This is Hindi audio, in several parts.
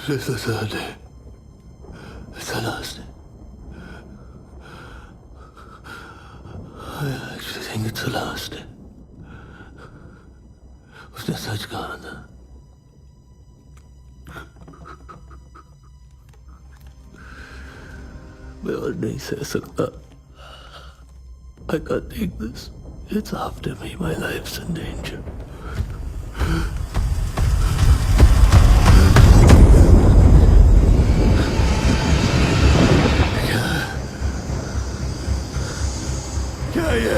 This is the day. It's the last day. I actually think it's the last day. उसने सच कहा था. मैं और नहीं सह सकता. I can't take this. It's after me. My life's in danger. क्या ये?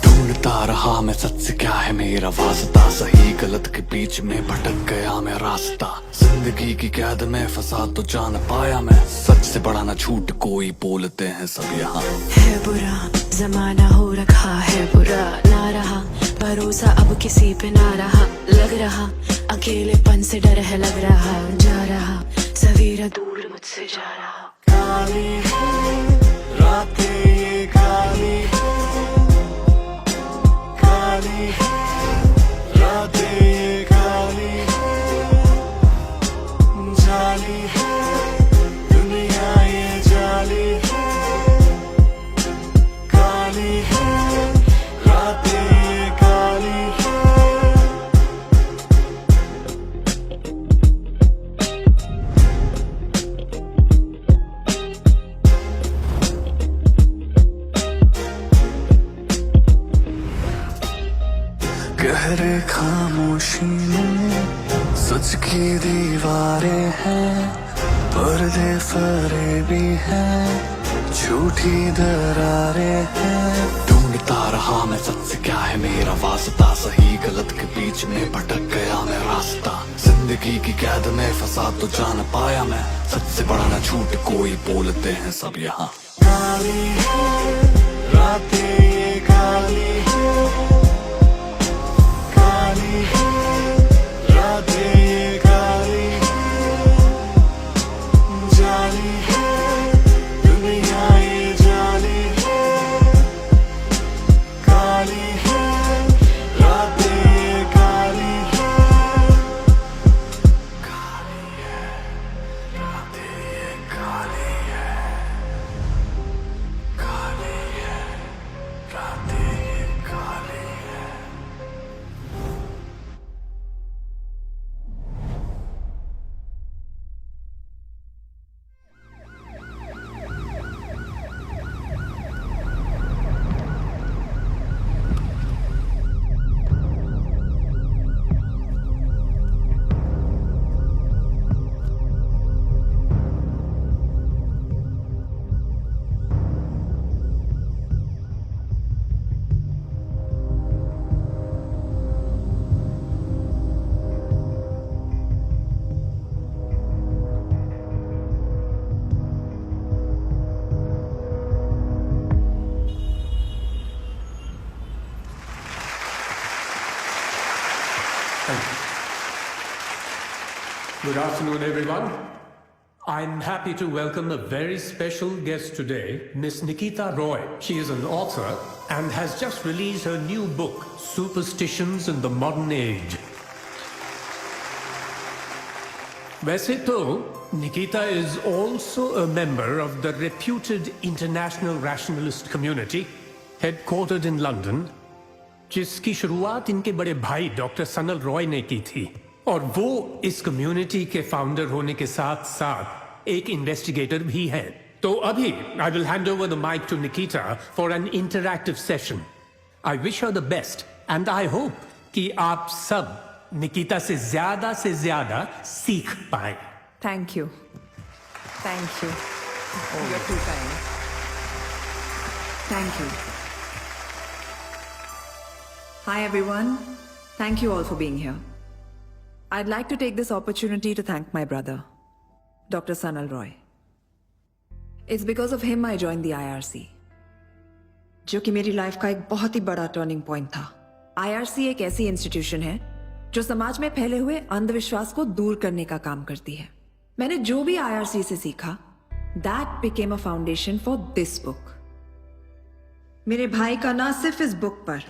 ढूंढता रहा मैं सच से क्या है मेरा वास्ता, सही गलत के बीच में भटक गया मैं रास्ता। जिंदगी की कैद में फंसा तो जान पाया मैं, सच से बड़ा ना झूठ कोई बोलते हैं सब यहाँ। है बुरा जमाना हो रखा है, बुरा ना रहा भरोसा अब किसी पे ना रहा, लग रहा अकेलेपन से डर है, लग रहा जा रहा सवेरा दूर मुझसे जा रहा। काली है रातें ये काली है, काली है रातें ये काली है, जाली है दुनिया ये जाली है, काली है रातें ये काली है। गहरे खामोशी में सच की दीवारें हैं, पर्दे फरेबी हैं, झूठी दरारें हैं। ढूंढता रहा मैं सच से क्या है मेरा वास्ता, सही गलत के बीच में भटक गया मैं रास्ता। जिंदगी की कैद में फंसा तो जान पाया मैं, सच से बड़ा ना झूठ कोई बोलते हैं सब यहाँ। काली है रातें ये काली है, काली है रातें ये काली है, जाली है दुनिया ये जाली है, काली है रातें ये काली है, काली है रातें ये काली है, काली है रातें ये काली है। Good afternoon, everyone. I'm happy to welcome a very special guest today, Miss Nikita Roy. She is an author and has just released her new book, Superstitions in the Modern Age. वैसे तो Nikita is also a member of the reputed international rationalist community, headquartered in London, जिसकी शुरुआत इनके बड़े भाई डॉक्टर सनल रॉय ने की थी, और वो इस कम्युनिटी के फाउंडर होने के साथ साथ एक इन्वेस्टिगेटर भी है। तो अभी I will hand over the mic to Nikita for an interactive session. I wish her the best and I hope कि आप सब निकिता से ज्यादा सीख पाए। Thank you. Thank you. You're too kind. Thank you. Hi everyone. Thank you all for being here. I'd like to take this opportunity to thank my brother, Dr. Sanal Roy. It's because of him I joined the IRC, जो कि मेरी लाइफ का एक बहुत ही बड़ा टर्निंग पॉइंट था। IRC एक ऐसी इंस्टीट्यूशन है जो समाज में फैले हुए अंधविश्वास को दूर करने का काम करती है। मैंने जो भी IRC से सीखा, that became a foundation for this book. मेरे भाई का ना सिर्फ इस बुक पर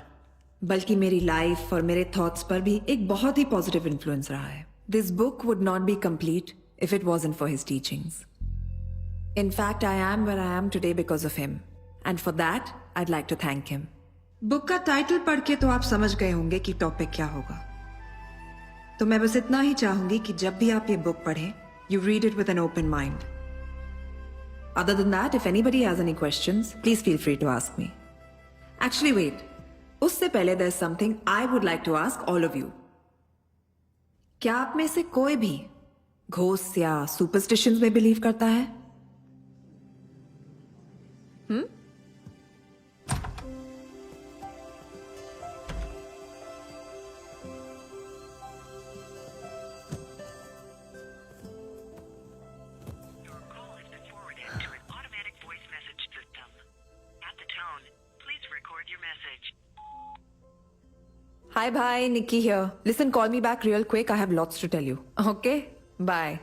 बल्कि मेरी लाइफ और मेरे थॉट्स पर भी एक बहुत ही पॉजिटिव इन्फ्लुएंस रहा है। This book would not be complete if it wasn't for his teachings. In fact I am where I am today because of him, and for that I'd like to thank him. Book का टाइटल पढ़ के तो आप समझ गए होंगे कि टॉपिक क्या होगा, तो मैं बस इतना ही चाहूंगी कि जब भी आप ये बुक पढ़ें, you read it with an open mind. Other than that, if anybody has any questions, please feel free to ask me. Actually wait, उससे पहले there is something I would like to ask all of you. क्या आप में से कोई भी घोस्ट या सुपरस्टिशंस में बिलीव करता है? Your call has been forwarded to an automatic voice message system. At the tone, please record your message. Hi, bye. Nikki here. Listen, call me back real quick. I have lots to tell you. Okay? Bye.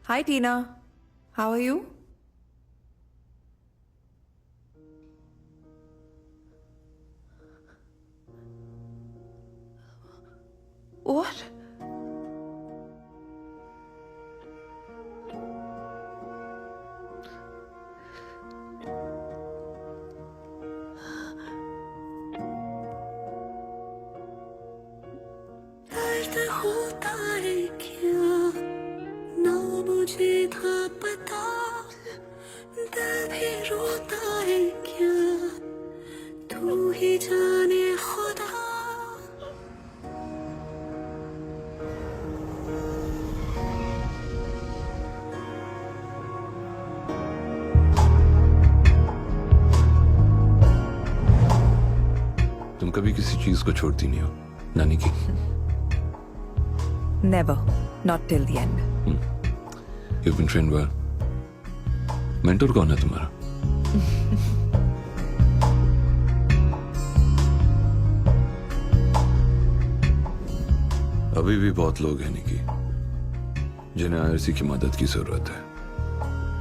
Hi, Tina. How are you? What? दर्द होता है क्या ना मुझे था पता, दर्द रोता है क्या तू ही जाने खुदा तुम कभी किसी चीज को छोड़ती नहीं हो नानी की. Never. Not till the end. You've been trained well. Mentor कौन है तुम्हारा? अभी भी बहुत लोग हैं निकी जिन्हें आईआरसी की मदद की जरूरत है.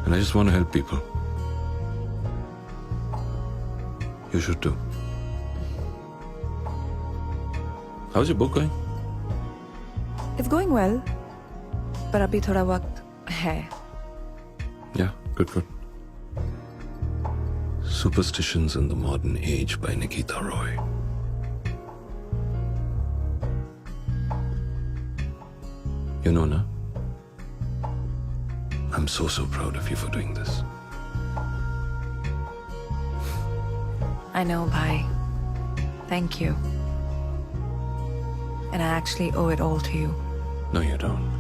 And I just want to help people. You should too. How's your book going? It's going well. पर अभी थोड़ा वक्त है. Yeah, good. Superstitions in the Modern Age by Nikita Roy. You know, na? I'm so proud of you for doing this. I know, bhai. Thank you. And I actually owe it all to you. No, you don't.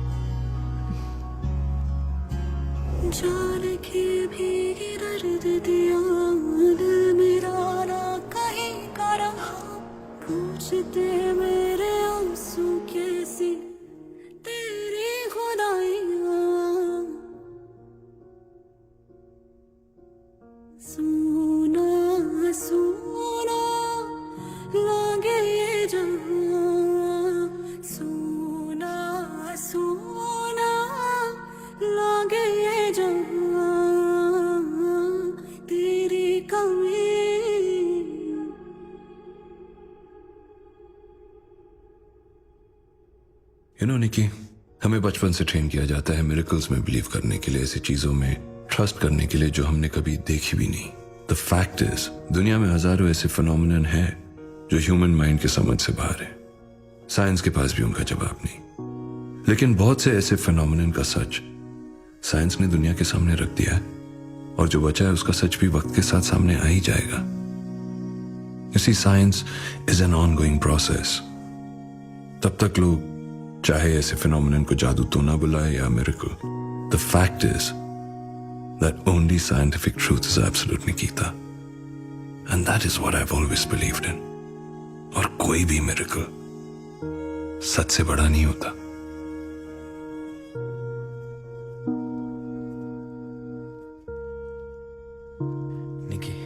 जान के भीगी दर्द दिया दिल मेरा ना कहीं का रहा पूछते मेरे आंसू कैसी तेरी खुदाइयाँ सुना सुना लागे ये जहाँ सुना सुना लागे ये जहाँ तेरी कमी You know, निकी, हमें बचपन से ट्रेन किया जाता है मिरेकल्स में बिलीव करने के लिए, ऐसी चीजों में ट्रस्ट करने के लिए जो हमने कभी देखी भी नहीं. द फैक्ट इज दुनिया में हजारों ऐसे फिनोमिनन हैं जो ह्यूमन माइंड के समझ से बाहर है. साइंस के पास भी उनका जवाब नहीं. लेकिन बहुत से ऐसे फिनोमिनन का सच साइंस ने दुनिया के सामने रख दिया है और जो बचा है उसका सच भी वक्त के साथ सामने आ ही जाएगा. You see, science is an ongoing process. तब तक लोग चाहे ऐसे फिनोमिनन को जादू तो ना बुलाए या miracle. The fact is that only scientific truth is absolute, Nikita. And that is what I've always believed in. और कोई भी मिरेकल सच से बड़ा नहीं होता. Nikki,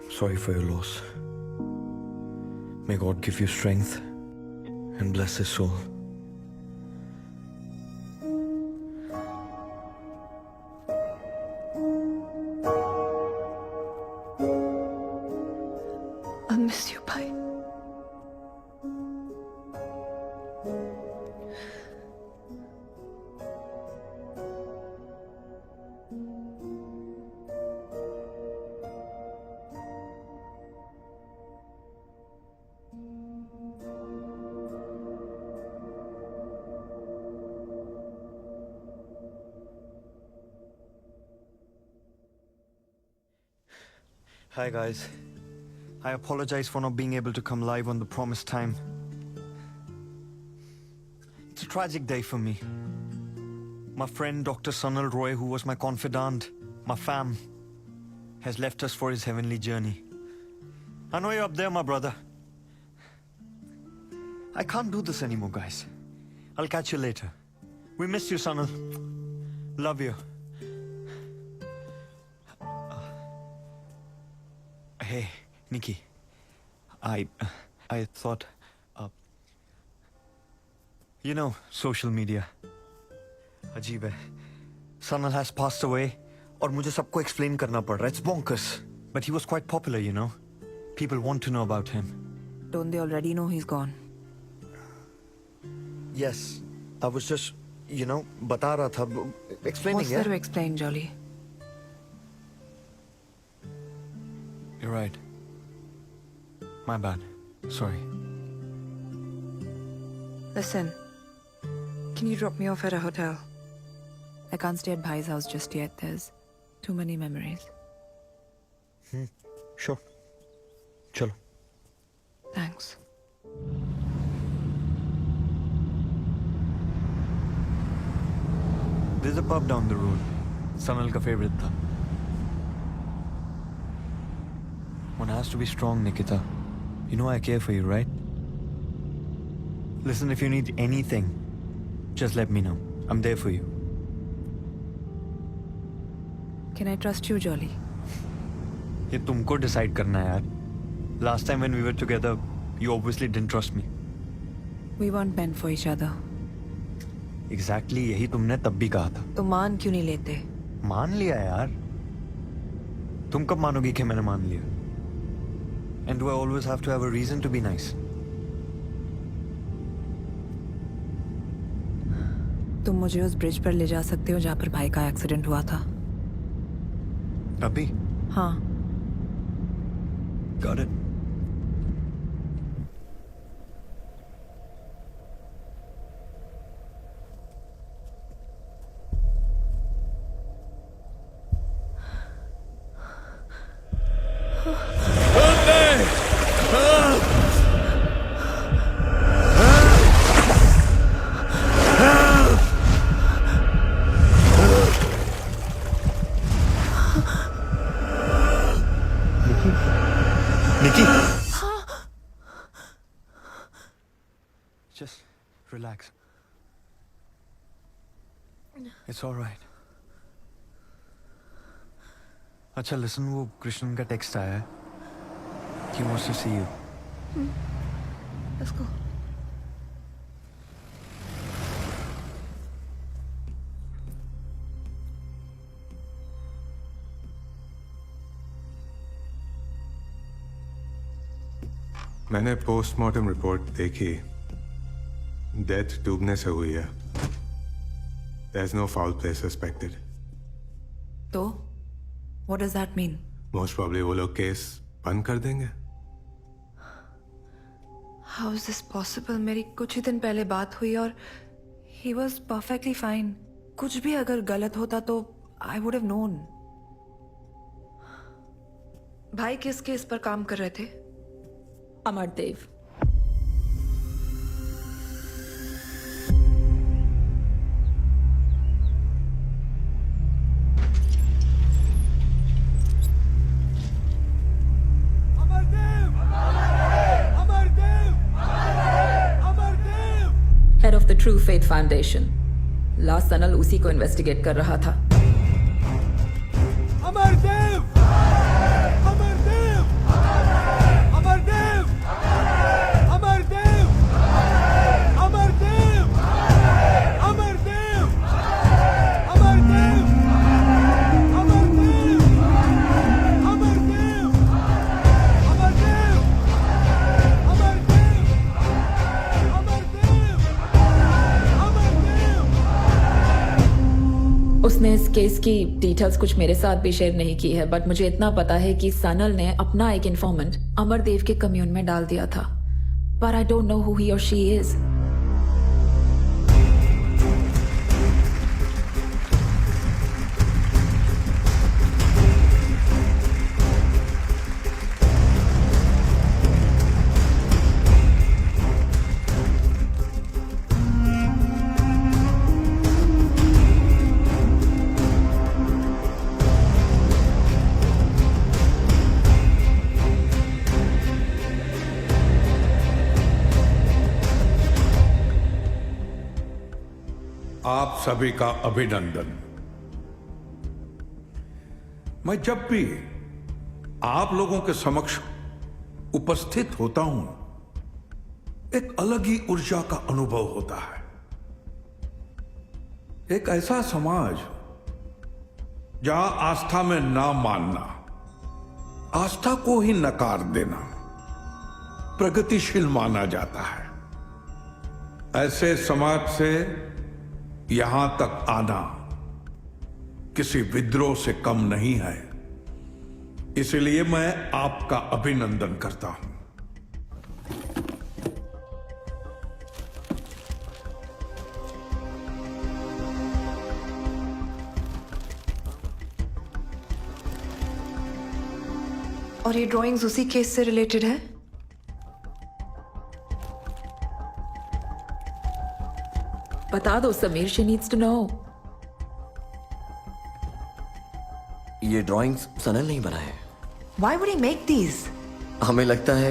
I'm sorry for your loss. May God give you strength and bless his soul. I miss you, bhai. Hi guys. I apologize for not being able to come live on the promised time. It's a tragic day for me. My friend Dr. Sanal Roy, who was my confidant, my fam, has left us for his heavenly journey. I know you're up there, my brother. I can't do this anymore, guys. I'll catch you later. We miss you, Sanal. Love you. Hey, Nikki. I thought, you know, social media. अजीब है. Sanal has passed away, और मुझे सबको explain करना पड़ रहा है. It's bonkers. But he was quite popular, you know. People want to know about him. Don't they already know he's gone? Yes, I was just, you know, बता रहा था, explaining. What's there to explain, Jolly? You're right. My bad. Sorry. Listen, can you drop me off at a hotel? I can't stay at Bhai's house just yet. There's too many memories. Sure, चलो. Thanks. There's a pub down the road. Sanal का favorite था. One has to be strong, Nikita. You know I care for you, right? Listen, if you need anything, just let me know. I'm there for you. Can I trust you, Jolly? ये तुमको decide करना है यार. Last time when we were together, you obviously didn't trust me. We weren't meant for each other. Exactly यही तुमने तब भी कहा था. तो मान क्यों नहीं लेते? मान लिया यार. तुम कब मानोगी कि मैंने मान लिया? And do I always have to have a reason to be nice? तुम मुझे उस ब्रिज पर ले जा सकते हो जहाँ पर भाई का एक्सीडेंट हुआ था? अभी? हाँ. Got it. Nikki! Just relax. It's all right. अच्छा listen, वो कृष्णन का टेक्स्ट आया है. He wants to see you. Let's go. मैंने पोस्टमार्टम रिपोर्ट देखी. डेथ डूबने से हुई है. There's no foul play suspected. तो what does that mean? Most probably वो लोग केस बंद कर देंगे. How is this possible? मेरी कुछ ही दिन पहले बात हुई और he was perfectly fine. कुछ भी अगर गलत होता तो I would have known. भाई किस केस पर काम कर रहे थे? Amardev. Head of the true faith foundation. Last Sanal उसी को इन्वेस्टिगेट कर रहा था. अमरदेव! अमरदेव! अमरदेव! अमरदेव! अमरदेव! अमरदेव! अमरदेव! अमरदेव! अमरदेव! उसने इस केस की डिटेल्स कुछ मेरे साथ भी शेयर नहीं की है, बट मुझे इतना पता है कि सनल ने अपना एक इन्फॉर्मेंट अमरदेव के कम्यून में डाल दिया था. But I don't know who he और शी इज. आप सभी का अभिनंदन. मैं जब भी आप लोगों के समक्ष उपस्थित होता हूं, एक अलग ही ऊर्जा का अनुभव होता है. एक ऐसा समाज जहां आस्था में ना मानना, आस्था को ही नकार देना प्रगतिशील माना जाता है. ऐसे समाज से यहां तक आना किसी विद्रोह से कम नहीं है. इसलिए मैं आपका अभिनंदन करता हूं. और ये ड्राइंग्स उसी केस से रिलेटेड है? बता दो Sameer, she needs to know. ये ड्राइंग्स सनल नहीं बनाए हैं। Why would he make these? हमें लगता है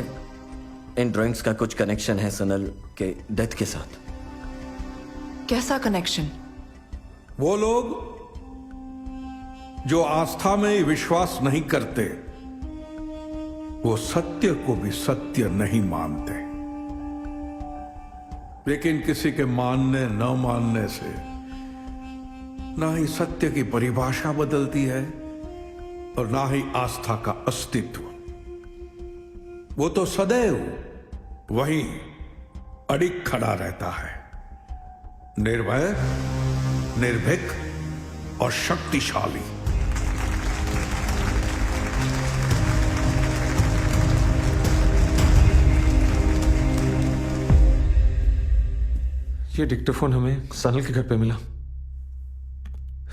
इन ड्राइंग्स का कुछ कनेक्शन है सनल के डेथ के साथ। कैसा कनेक्शन? वो लोग जो आस्था में विश्वास नहीं करते, वो सत्य को भी सत्य नहीं मानते। लेकिन किसी के मानने न मानने से ना ही सत्य की परिभाषा बदलती है और ना ही आस्था का अस्तित्व। वो तो सदैव वहीं अडिग खड़ा रहता है, निर्भय, निर्भीक और शक्तिशाली। ये डिक्टोफोन हमें सनल के घर पे मिला।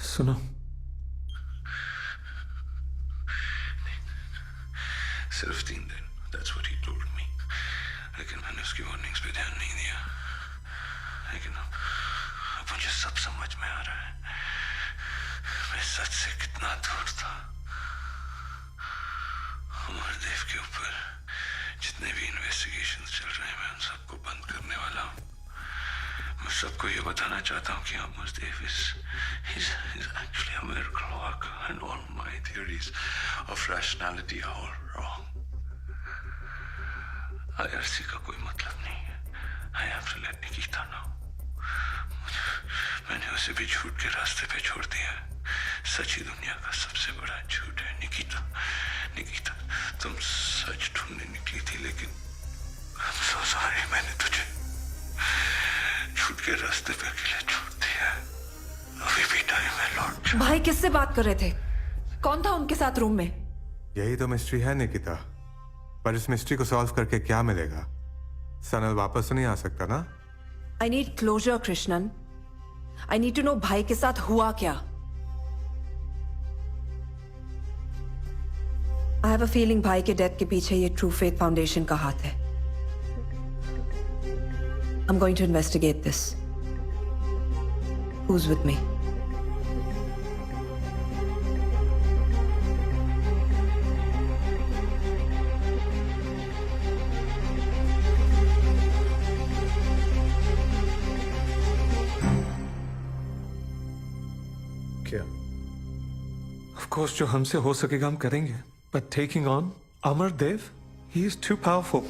सुनो। सिर्फ 3 दिन, that's what he told me. लेकिन मैंने उसकी वार्निंग्स पे ध्यान नहीं दिया। लेकिन अब मुझे सब समझ में आ रहा है, मैं सच से कितना दूर था। अमरदेव के ऊपर जितने भी इन्वेस्टिगेशंस चल रहे हैं, मैं उन सबको बंद करने वाला हूँ। मैं सबको ये बताना चाहता हूँ कि Amardev is actually a miracle worker and all my theories of rationality are all wrong. IRC का कोई मतलब नहीं है। I have to let Nikita know. मैंने उसे भी झूठ के रास्ते पे छोड़ दिया है। सच ही दुनिया का सबसे बड़ा झूठ है। निकिता, तुम सच ढूंढने निकली थी, लेकिन I'm so sorry, मैंने तुझे झूठ के रास्ते पे अकेले छोड़ दिया। अभी भी टाइम है लौट जा। भाई किससे बात कर रहे थे? कौन था उनके साथ रूम में? यही तो मिस्ट्री है निकिता, पर इस मिस्ट्री को सॉल्व करके क्या मिलेगा? सनल वापस तो नहीं आ सकता ना? I need closure, Krishnan. I need to know भाई के साथ हुआ क्या। I have a feeling भाई के डेथ के पीछे ये ट्रू फेथ फाउंडेशन का हाथ है। I'm going to investigate this. Who's with me? क्या? Of course, जो हमसे हो सकेगा हम करेंगे। But taking on Amardev, he is too powerful.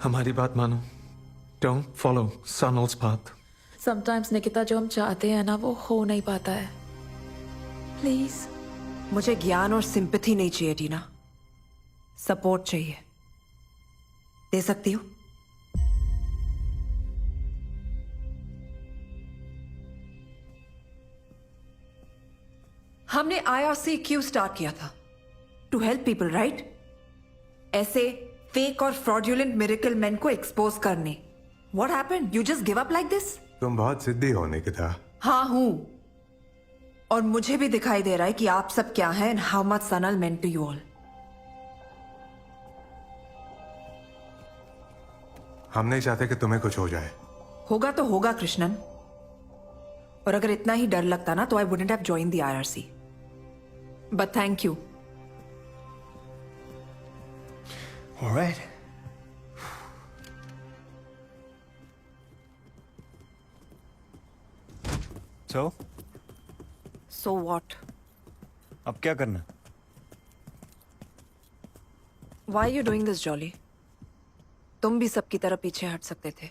हमारी बात मानो। Don't follow Sanal's path. Sometimes Nikita, जो हम चाहते हैं ना, वो हो नहीं पाता है। प्लीज। मुझे ज्ञान और सिंपैथी नहीं चाहिए टीना, सपोर्ट चाहिए। दे सकती हो? हमने IRC क्यों स्टार्ट किया था? To help people, right? ऐसे फेक और फ्रॉडुलेंट मिरेकल मैन को एक्सपोज करने। What happened? You just give up like this? तुम बहुत जिद्दी हो निकिता। हाँ हूं, और मुझे भी दिखाई दे रहा है कि आप सब क्या हैं and how much Sanal meant to you all. हम नहीं चाहते कि तुम्हें कुछ हो जाए। होगा तो होगा कृष्णन, और अगर इतना ही डर लगता ना तो I wouldn't have joined the IRC. But thank you. All right. So what? अब क्या करना? Why are you doing this, Jolly? तुम भी सबकी तरह पीछे हट सकते थे।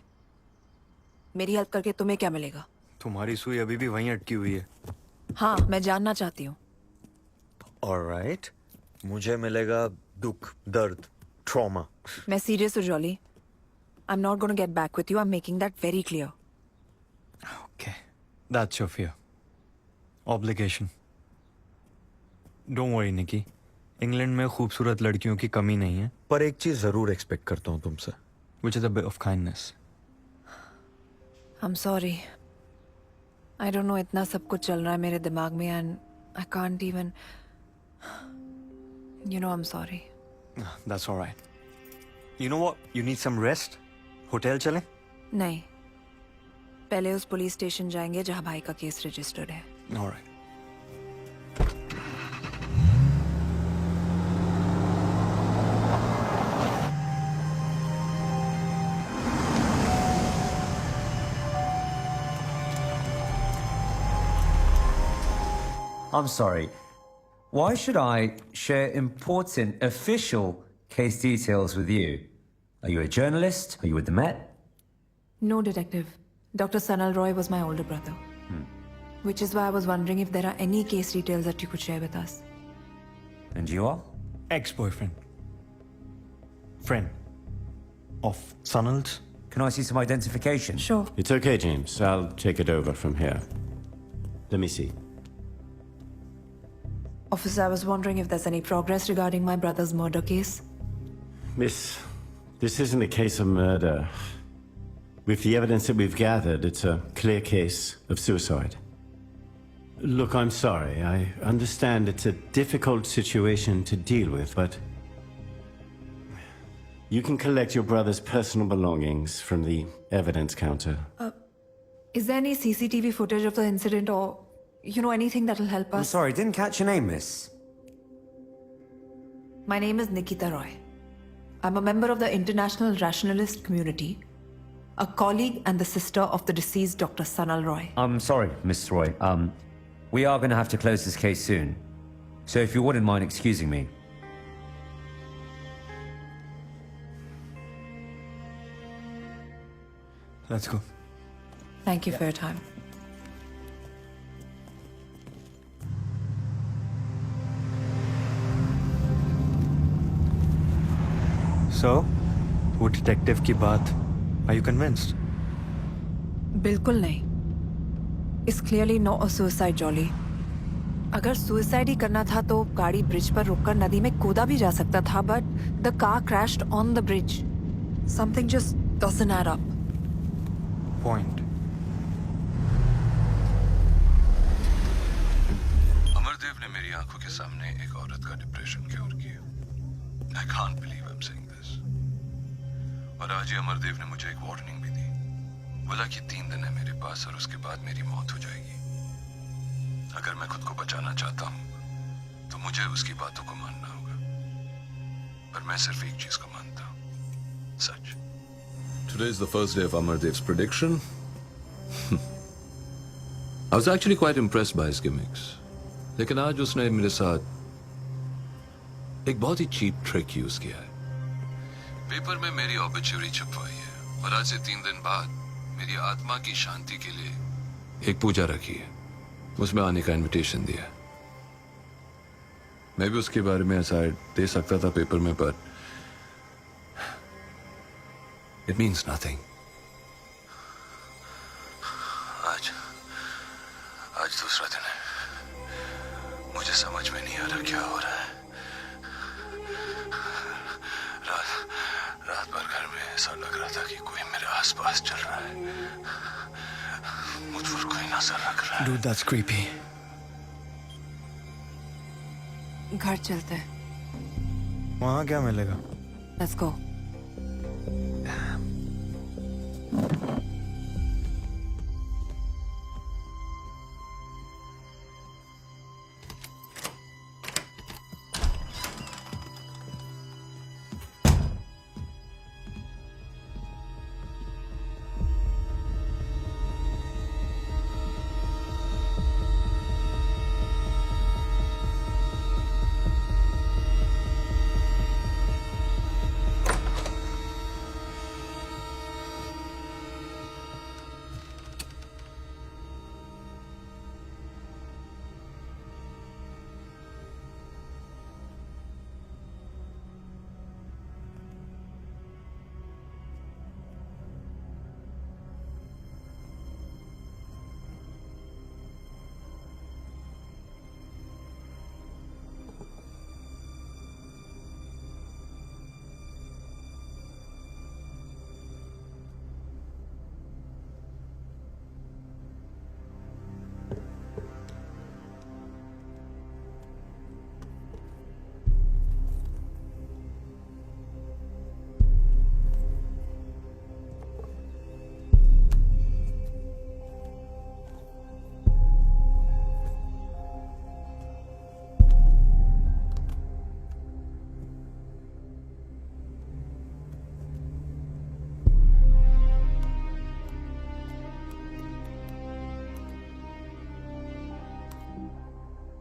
मेरी हेल्प करके तुम्हें क्या मिलेगा? तुम्हारी सुई अभी भी वहीं अटकी हुई है। हाँ, मैं जानना चाहती हूँ। Alright. मुझे मिलेगा दुख, दर्द, ट्रॉमा। मैं सीरियस हूँ jolly. I'm not going to get back with you. I'm making that very clear. Okay. That's your fear. Obligation. Don't worry, Nikki. England में खूबसूरत लड़कियों की कमी नहीं है, पर एक चीज जरूर एक्सपेक्ट करता हूँ तुमसे, which is a bit of kindness. I'm sorry. I don't know, इतना सब कुछ चल रहा है मेरे दिमाग में and I can't even. You know I'm sorry. That's all right. You know what? You need some rest. Hotel चलें? नहीं, पहले उस पुलिस स्टेशन जाएंगे जहां भाई का केस रजिस्टर्ड है. All right. I'm sorry. Why should I share important official case details with you? Are you a journalist? Are you with the Met? No, Detective. Dr. Sanal Roy was my older brother. Which is why I was wondering if there are any case details that you could share with us. And you are? Ex-boyfriend. Friend. Of Sanal's. Can I see some identification? Sure. It's okay, James. I'll take it over from here. Let me see. Officer, I was wondering if there's any progress regarding my brother's murder case. Miss, this isn't a case of murder. With the evidence that we've gathered, it's a clear case of suicide. Look, I'm sorry. I understand it's a difficult situation to deal with, but you can collect your brother's personal belongings from the evidence counter. Is there any CCTV footage of the incident or, you know, anything that'll help I'm us? sorry, didn't catch your name, miss. My name is Nikita Roy. I'm a member of the International Rationalist community, a colleague and the sister of the deceased Dr. Sanal Roy. I'm sorry, Miss Roy. We are going to have to close this case soon. So if you wouldn't mind excusing me. Let's go. Thank you for your time. So, वो डिटेक्टिव की बात, are you convinced? बिल्कुल नहीं. It's clearly not a suicide, Jolly. अगर सुसाइड ही करना था तो गाड़ी ब्रिज पर रोककर नदी में कूदा भी जा सकता था, but the car crashed on the bridge. Something just doesn't add up. Point. Amardev ने मेरी आंखों के सामने एक औरत का डिप्रेशन क्योर किया. I can't believe I'm saying this. और आज ही अमरदेव ने मुझे एक वार्निंग भी दी. बोला कि 3 दिन है मेरे पास और उसके बाद मेरी मौत हो जाएगी. अगर मैं खुद को बचाना चाहता हूं तो मुझे उसकी बातों को मानना होगा. पर मैं सिर्फ एक चीज को मानता हूं, सच. Today is the first day of Amardev's prediction. I was actually quite impressed by his gimmicks. लेकिन आज उसने मेरे साथ एक बहुत ही चीप ट्रिक यूज किया है. पेपर में मेरी ऑबिचुरी छपवाई है और आज से 3 दिन बाद मेरी आत्मा की शांति के लिए एक पूजा रखी है. उसमें आने का इनविटेशन दिया. मैं भी उसके बारे में असाइड दे सकता था पेपर में, पर इट मीन्स नथिंग. आज दूसरा दिन है. मुझे समझ में नहीं आ रहा क्या हो रहा है. रात भर घर में ऐसा लग रहा था कि कोई मेरे आसपास चल रहा है. मुझ पर कोई नजर रख रहा है. Dude, that's creepy. घर चलते हैं. वहाँ क्या मिलेगा? Let's go.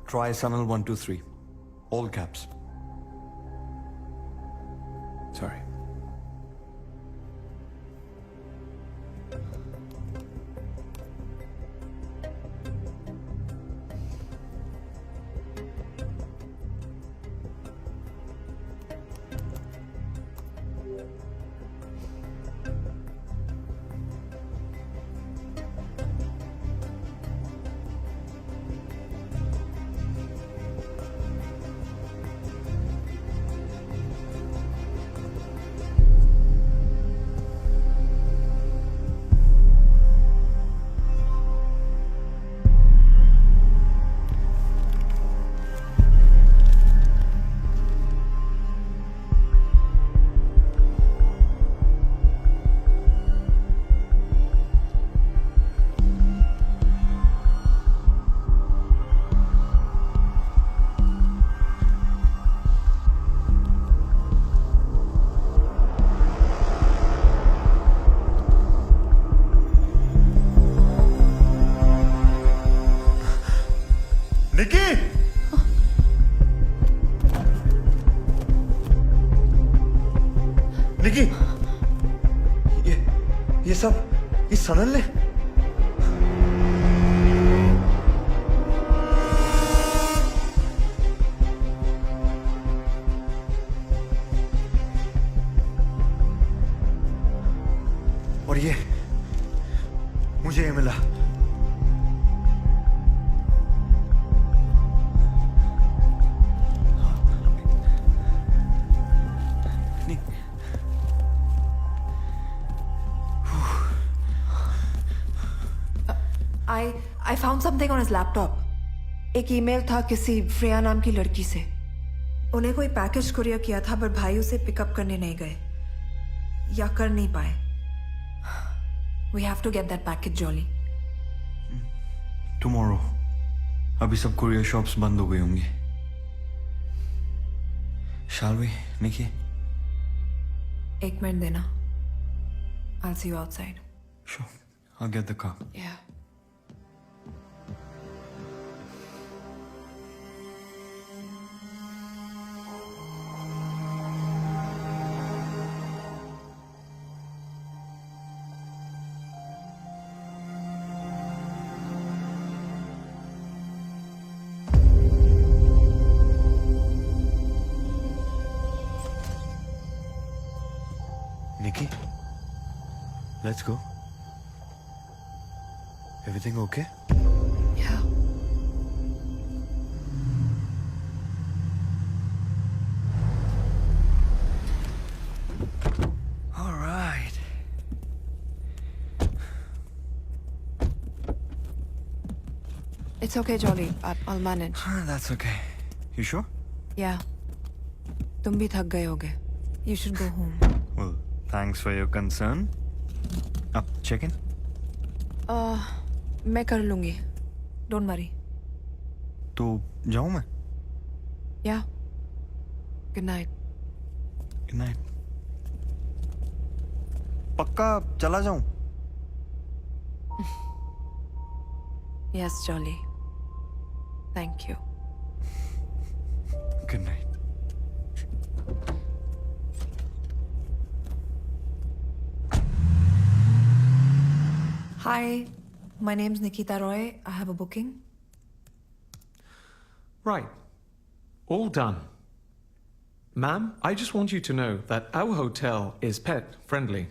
Try Sanal 123. All caps. Sorry. निकी! निकी! ये सब इस सनल ने? और ये मुझे ये मिला। I found something on his laptop. एक ईमेल था किसी फ्रेया नाम की लड़की से। उन्हें कोई पैकेज कुरियर किया था पर भाई उसे पिकअप करने नहीं गए या कर नहीं पाए। We have to get that package, Jolly. Tomorrow. अभी सब कुरियर शॉप्स बंद हो गई होंगी। Shall we, Nikki? एक मिनट देना। I'll see you outside. Sure. I'll get the car. Yeah. Nikki, let's go. Everything okay? Yeah. All right. It's okay, Jolly. I'll manage. That's okay. You sure? Yeah. तुम भी थक गए होगे. You should go home. Well, thanks for your concern. Up, check in. मैं कर लूंगी. Don't worry. तो जाऊं मैं? Yeah. Good night. Good night. पक्का चला जाऊं? Yes, Jolly. Thank you. Good night. Hi, my name's Nikita Roy. I have a booking. Right. All done. Ma'am, I just want you to know that our hotel is pet friendly.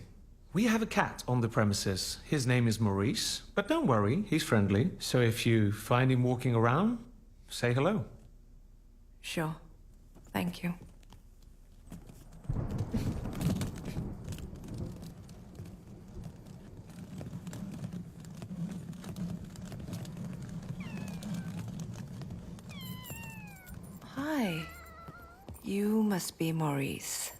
We have a cat on the premises. His name is Maurice, but don't worry, he's friendly. So if you find him walking around, say hello. Sure. Thank you. Hi. You must be Maurice.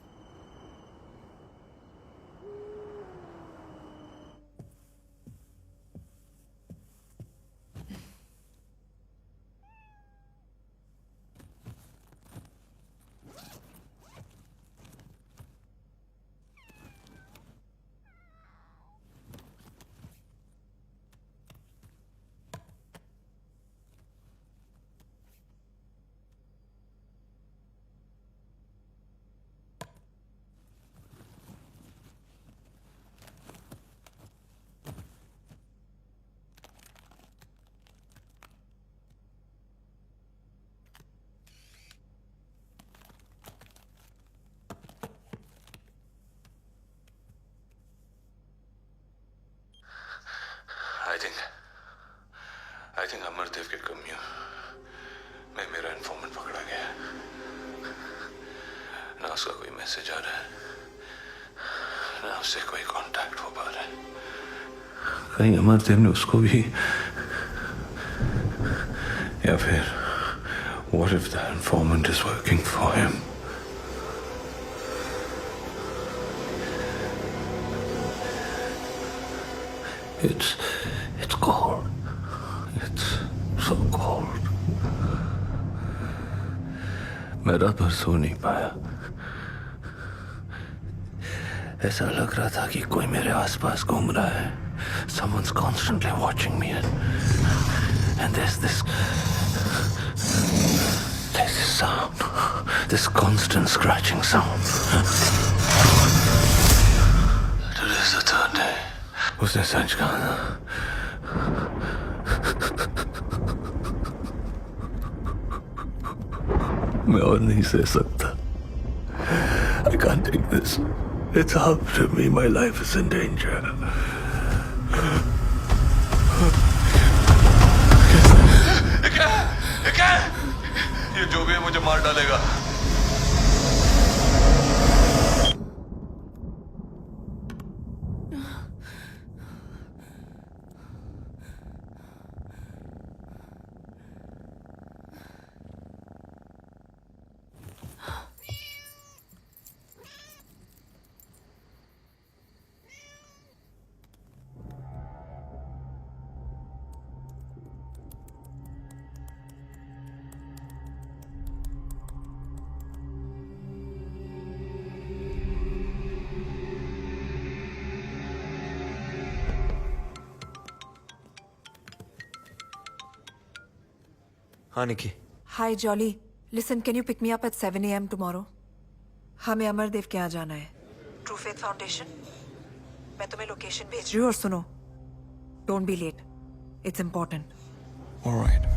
I think Amardev के कमियों में मेरा इन्फॉर्मेंट पकड़ा गया है। ना उसका कोई मैसेज आ रहा है, ना उससे कोई कांटेक्ट हो पा रहा है। कहीं अमरदेव ने उसको भी, या फिर what if the informant is working for him? It's cold. It's so cold. मैं रात भर सो नहीं पाया। ऐसा लग रहा था कि कोई मेरे आसपास घूम रहा है। Someone's constantly watching me, and there's this sound, this constant scratching sound. Today's the third day. उसने सच कहा ना। मैं और नहीं सह सकता। I can't take this. It's happened to me. My life is in danger. ये जो भी है मुझे मार डालेगा। हाँ निकी। Hi Jolly. Listen, can you pick me up at 7 a.m. tomorrow? हमें अमरदेव के यहाँ जाना है। True faith foundation. मैं तुम्हें लोकेशन भेज रही हूँ और सुनो, don't be late, it's important. Alright.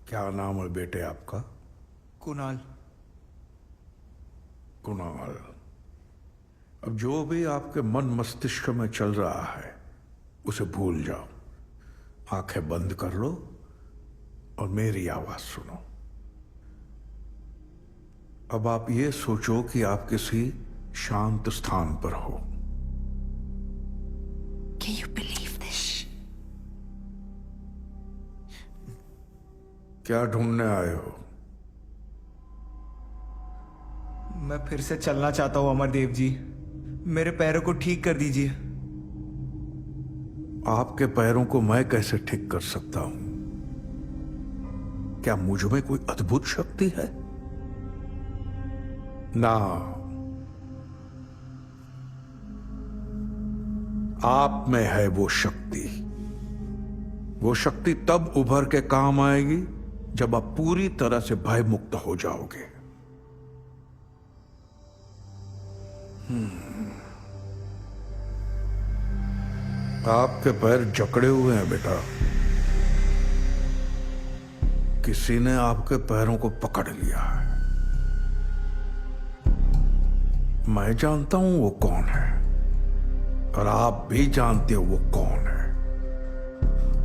क्या नाम है बेटे आपका? कुणाल। कुणाल, अब जो भी आपके मन मस्तिष्क में चल रहा है उसे भूल जाओ। आंखें बंद कर लो और मेरी आवाज सुनो। अब आप ये सोचो कि आप किसी शांत स्थान पर हो। Can you believe this? क्या ढूंढने आए हो? मैं फिर से चलना चाहता हूं अमरदेव जी, मेरे पैरों को ठीक कर दीजिए। आपके पैरों को मैं कैसे ठीक कर सकता हूं? क्या मुझ में कोई अद्भुत शक्ति है? ना, आप में है वो शक्ति। वो शक्ति तब उभर के काम आएगी जब आप पूरी तरह से भयमुक्त हो जाओगे। आपके पैर जकड़े हुए हैं बेटा। किसी ने आपके पैरों को पकड़ लिया है। मैं जानता हूं वो कौन है और आप भी जानते हो वो कौन है।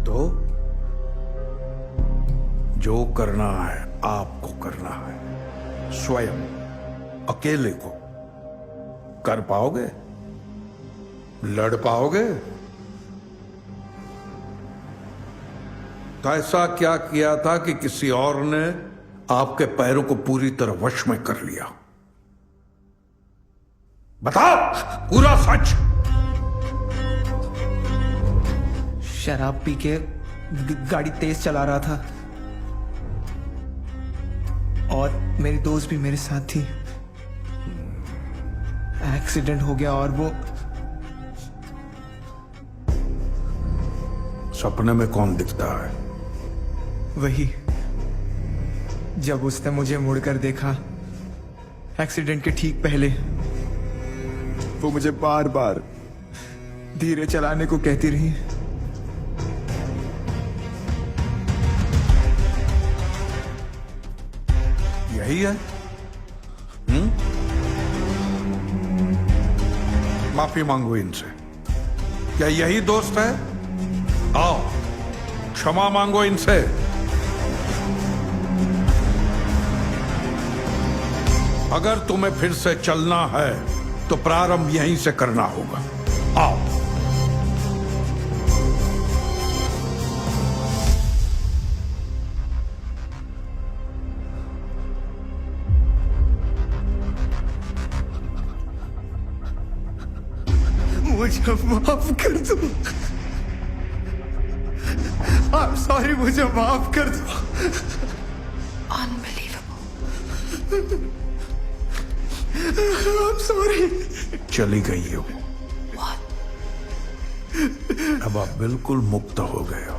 तो जो करना है आपको करना है, स्वयं। अकेले को कर पाओगे? लड़ पाओगे? तो ऐसा क्या किया था कि किसी और ने आपके पैरों को पूरी तरह वश में कर लिया? बताओ पूरा सच। शराब पी के गाड़ी तेज चला रहा था और मेरी दोस्त भी मेरे साथ थी। एक्सीडेंट हो गया और वो सपने में कौन दिखता है? वही, जब उसने मुझे मुड़कर देखा एक्सीडेंट के ठीक पहले, वो मुझे बार बार धीरे चलाने को कहती रही। यही है? माफी मांगो इनसे। क्या यही दोस्त है? आओ क्षमा मांगो इनसे। अगर तुम्हें फिर से चलना है तो प्रारंभ यहीं से करना होगा। आओ। मुझे माफ कर दो। I'm sorry, मुझे माफ कर दो। Unbelievable. I'm sorry. चली गई हो। अब आप बिल्कुल मुक्त हो गए हो।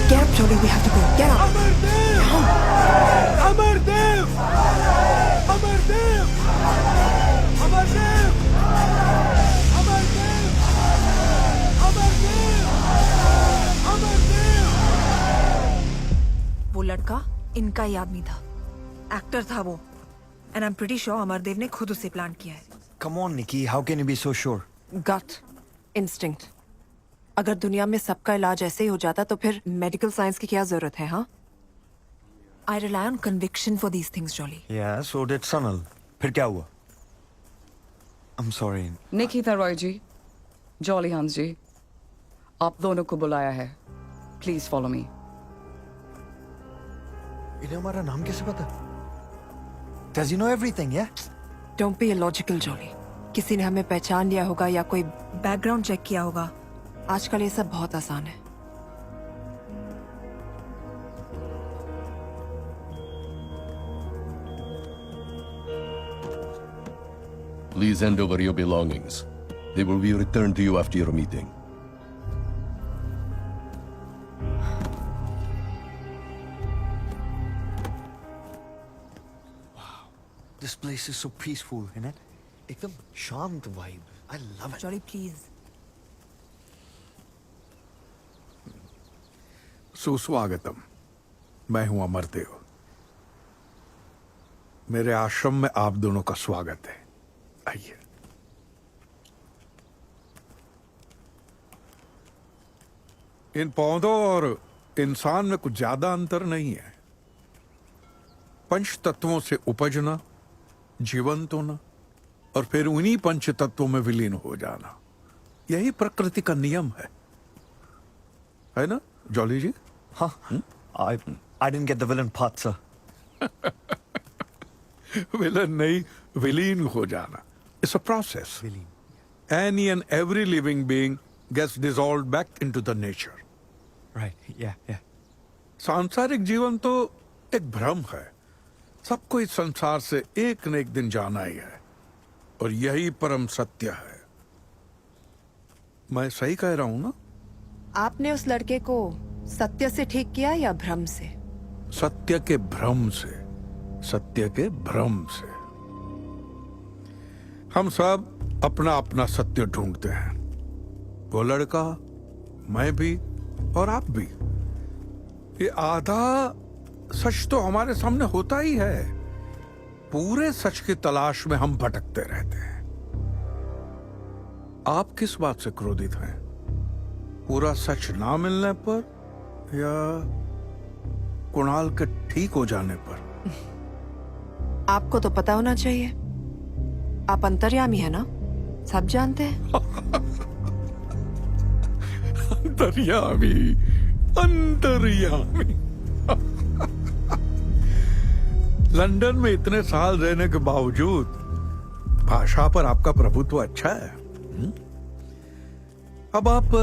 Get up, Johnny. We have to go. Get up. Amardev! Amardev! Amardev! Amardev! Amardev! Amardev! वो लड़का इनका ही आदमी था। एक्टर था वो। And I am pretty sure Amardev ने खुद उसे प्लान किया है। Come on, Nikki. How can you be so sure? Gut instinct. अगर दुनिया में सबका इलाज ऐसे ही हो जाता तो फिर मेडिकल साइंस की क्या जरूरत है? हाँ, I rely on conviction for these things, Jolly. Yeah, so did Sanal. फिर क्या हुआ? I'm sorry. निकिता रॉय जी, जॉली हंस जी, आप दोनों को बुलाया है। Please follow me. इन्हें हमारा नाम कैसे पता? Does he know everything, yeah? Don't be illogical, jolly. किसी ने हमें पहचान लिया होगा या कोई बैकग्राउंड चेक किया होगा। आजकल ये सब बहुत आसान है। Please hand over your belongings. They will be returned to you after your meeting. This place is so peaceful, isn't it? एकदम शांत vibe. I love it. Jolly please. सुस्वागतम। मैं हूं अमरदेव। मेरे आश्रम में आप दोनों का स्वागत है। आइए। इन पौधों और इंसान में कुछ ज्यादा अंतर नहीं है। पंच तत्वों से उपजना, जीवंत होना और फिर उन्हीं पंच तत्वों में विलीन हो जाना, यही प्रकृति का नियम है ना जॉली जी? हाँ, I didn't get the villain part, sir. Villain नहीं, विलीन हो जाना। It's a process. Any and every living being gets dissolved back into the nature. Right, yeah. सांसारिक जीवन तो एक भ्रम है। सबको इस संसार से एक न एक दिन जाना ही है और यही परम सत्य है। मैं सही कह रहा हूं ना? आपने उस लड़के को सत्य से ठीक किया या भ्रम से? सत्य के भ्रम से। सत्य के भ्रम से। हम सब अपना अपना सत्य ढूंढते हैं। वो लड़का, मैं भी और आप भी। ये आधा सच तो हमारे सामने होता ही है। पूरे सच की तलाश में हम भटकते रहते हैं। आप किस बात से क्रोधित हैं? पूरा सच ना मिलने पर या कुणाल के ठीक हो जाने पर? आपको तो पता होना चाहिए, आप अंतर्यामी है ना, सब जानते हैं। अंतर्यामी, अंतर्यामी। लंदन में इतने साल रहने के बावजूद भाषा पर आपका प्रभुत्व अच्छा है। अब आप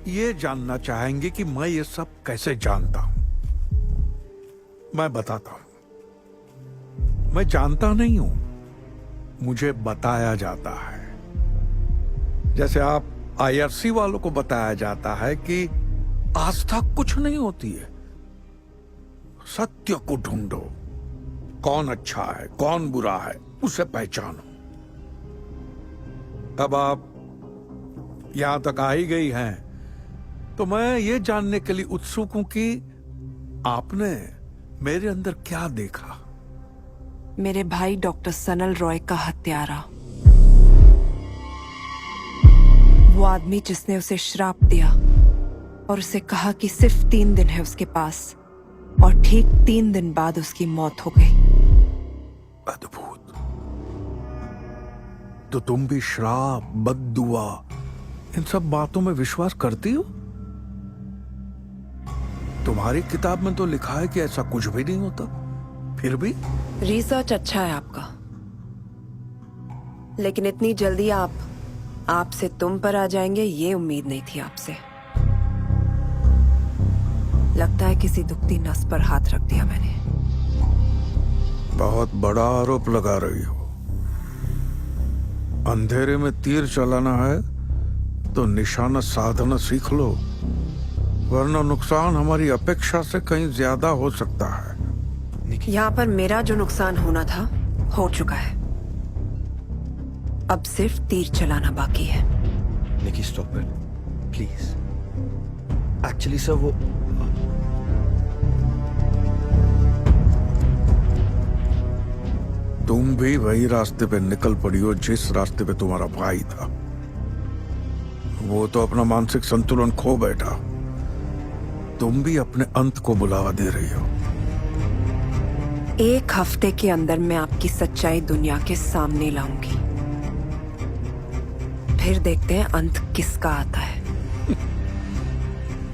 ये जानना चाहेंगे कि मैं ये सब कैसे जानता हूं। मैं बताता हूं। मैं जानता नहीं हूं, मुझे बताया जाता है। जैसे आप आईआरसी वालों को बताया जाता है कि आस्था कुछ नहीं होती है, सत्य को ढूंढो, कौन अच्छा है कौन बुरा है उसे पहचानो। अब आप यहां तक आ ही गई हैं, तो मैं ये जानने के लिए उत्सुक हूं कि आपने मेरे अंदर क्या देखा। मेरे भाई डॉक्टर सनल रॉय का हत्यारा, वो आदमी जिसने उसे श्राप दिया और उसे कहा कि सिर्फ 3 दिन है उसके पास, और ठीक 3 दिन बाद उसकी मौत हो गई। अद्भुत। तो तुम भी श्राप, बद्दुआ, इन सब बातों में विश्वास करती हो? तुम्हारी किताब में तो लिखा है कि ऐसा कुछ भी नहीं होता, फिर भी? रिसर्च अच्छा है आपका, लेकिन इतनी जल्दी आप से तुम पर आ जाएंगे ये उम्मीद नहीं थी आपसे। लगता है किसी दुखती नस पर हाथ रख दिया मैंने। बहुत बड़ा आरोप लगा रही हो। अंधेरे में तीर चलाना है तो निशाना साधना सीख लो, वरना नुकसान हमारी अपेक्षा से कहीं ज्यादा हो सकता है। यहाँ पर मेरा जो नुकसान होना था हो चुका है, अब सिर्फ तीर चलाना बाकी है। Niki stop it please. Actually sir वो तुम भी वही रास्ते पे निकल पड़ी हो जिस रास्ते पे तुम्हारा भाई था। वो तो अपना मानसिक संतुलन खो बैठा, तुम भी अपने अंत को बुलावा दे रही हो। 1 हफ्ते के अंदर मैं आपकी सच्चाई दुनिया के सामने लाऊंगी, फिर देखते हैं अंत किसका आता है।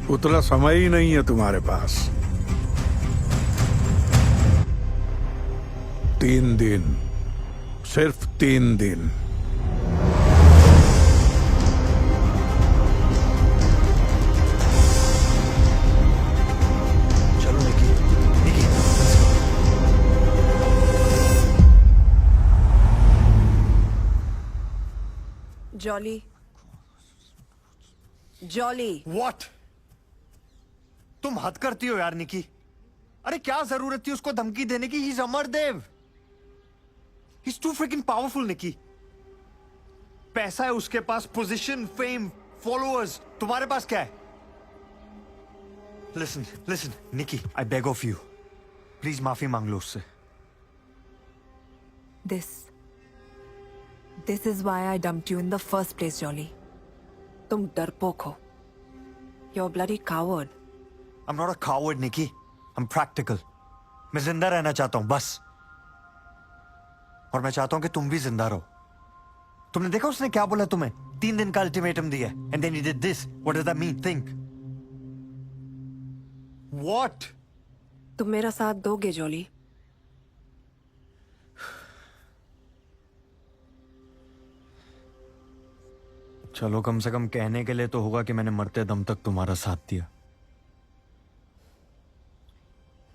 उतना समय ही नहीं है तुम्हारे पास। 3 दिन, सिर्फ 3 दिन। चलो निकी, निकी जॉली, जॉली। व्हाट? तुम हद करती हो यार निकी। अरे क्या जरूरत थी उसको धमकी देने की? He is Amardev, he is too freaking powerful Niki. पैसा है उसके पास, पोजीशन, फेम, फॉलोअर्स। तुम्हारे पास क्या है? Listen listen Nikki, I beg of you, please माफी मांग लो उससे। This is why I dumped you in the first place, Jolly. तुम डरपोक हो। You're a bloody coward. I'm not a coward, Nikki. I'm practical. मैं जिंदा रहना चाहता हूं बस, और मैं चाहता हूं कि तुम भी जिंदा रहो। तुमने देखा उसने क्या बोला तुम्हें? 3 दिन का अल्टीमेटम दिया, and then you did this. What does that mean? Think. What? तुम मेरा साथ दोगे, जॉली? चलो कम से कम कहने के लिए तो होगा कि मैंने मरते दम तक तुम्हारा साथ दिया।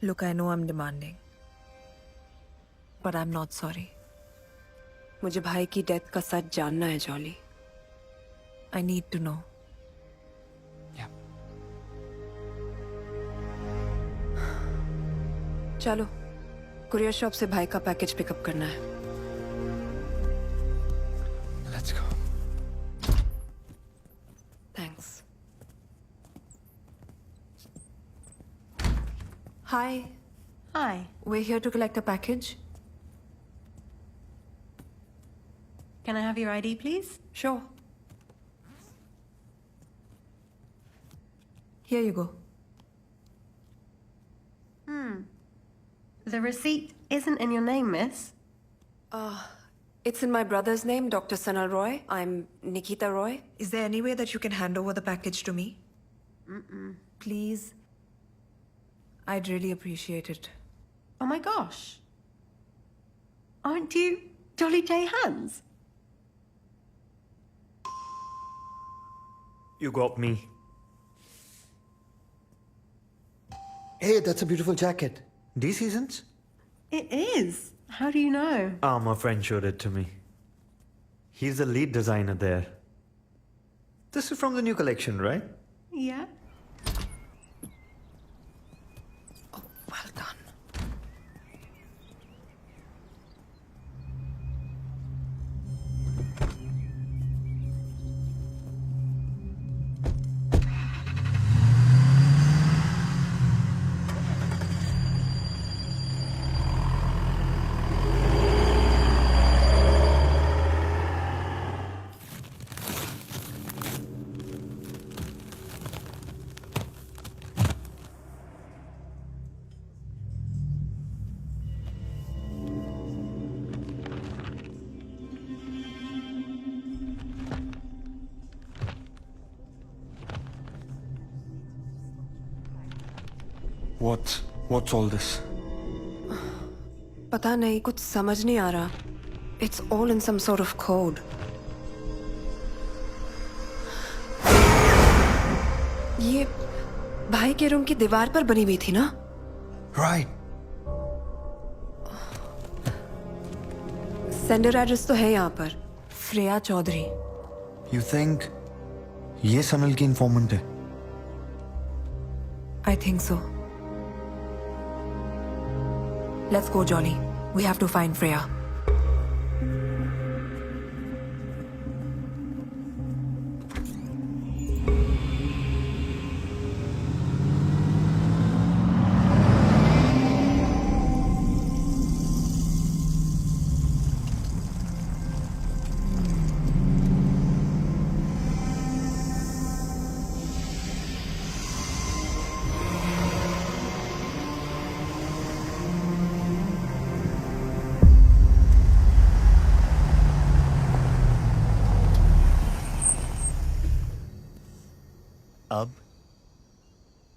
Look, I know I'm demanding, but I'm not sorry. मुझे भाई की डेथ का सच जानना है, jolly. I need to know. चलो, कुरियर शॉप से भाई का पैकेज पिकअप करना है। Let's go. Thanks. Hi. Hi. We're here to collect a package. Can I have your ID, please? Sure. Here you go. The receipt isn't in your name, miss. It's in my brother's name, Dr. Sanal Roy. I'm Nikita Roy. Is there any way that you can hand over the package to me? Please. I'd really appreciate it. Oh my gosh. Aren't you Dolly J. Hans? You got me. Hey, that's a beautiful jacket. D Seasons? It is. How do you know? My friend showed it to me. He's the lead designer there. This is from the new collection, right? Yeah. Well done. What's all this? पता नहीं कुछ समझ नहीं आ रहा. It's all in some sort of code. ये भाई के रूम की दीवार पर बनी हुई थी ना? Right. सेंडर एड्रेस तो है यहाँ पर. श्रेया चौधरी. You think ये सनल की इंफॉर्मेंट है? I think so. Let's go, Jolly. We have to find Freya.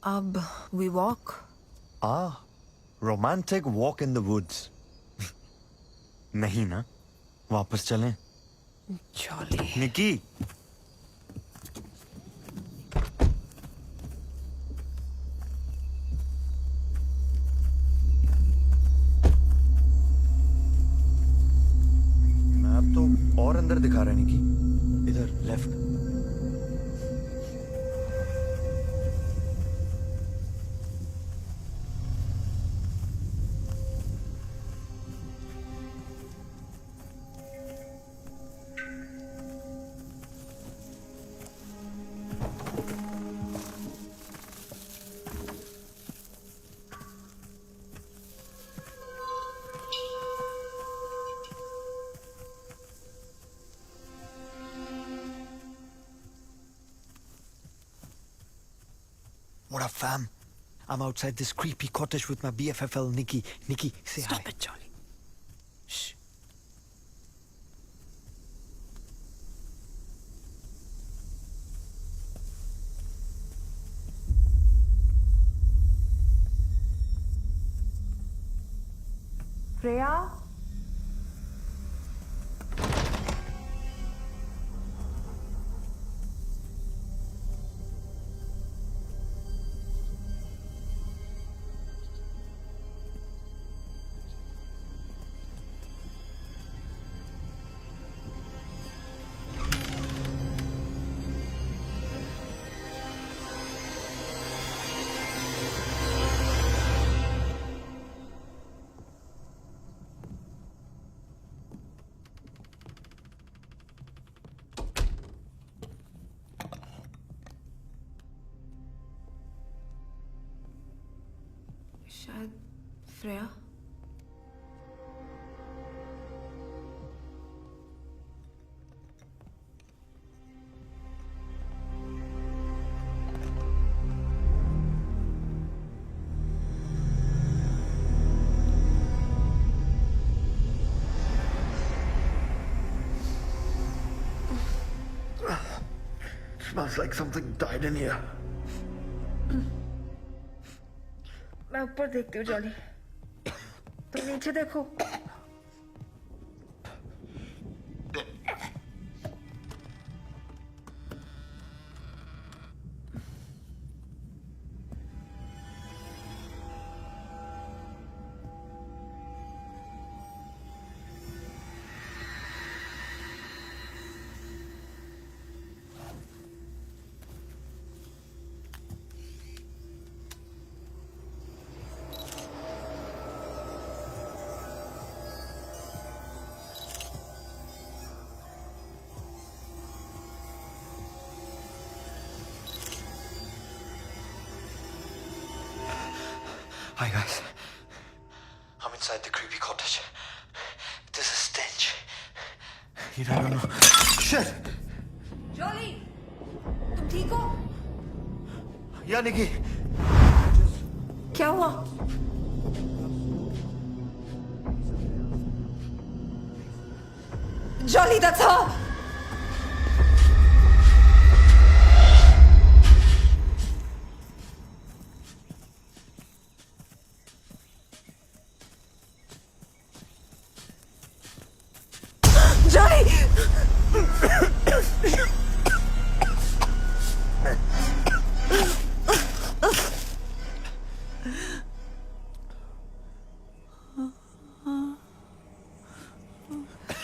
अब we walk. Romantic walk in the woods. नहीं ना? वापस चलें? Jolly. निकी. मैप तो और अंदर दिखा रहा है निकी. इधर left. What up, fam? I'm outside this creepy cottage with my BFFL, Nikki. Nikki, say hi. Stop it, Jolly. Shh. Freya? शायद Freya. Smells like something died in here. मैं ऊपर देखती हूँ जॉली, तुम नीचे देखो। Hi guys. I'm inside the creepy cottage. There's a stench. You don't know. Shit! Jolly, तुम ठीक हो? Yeah, Nikki. क्या हुआ? Jolly, that's her. Johnny!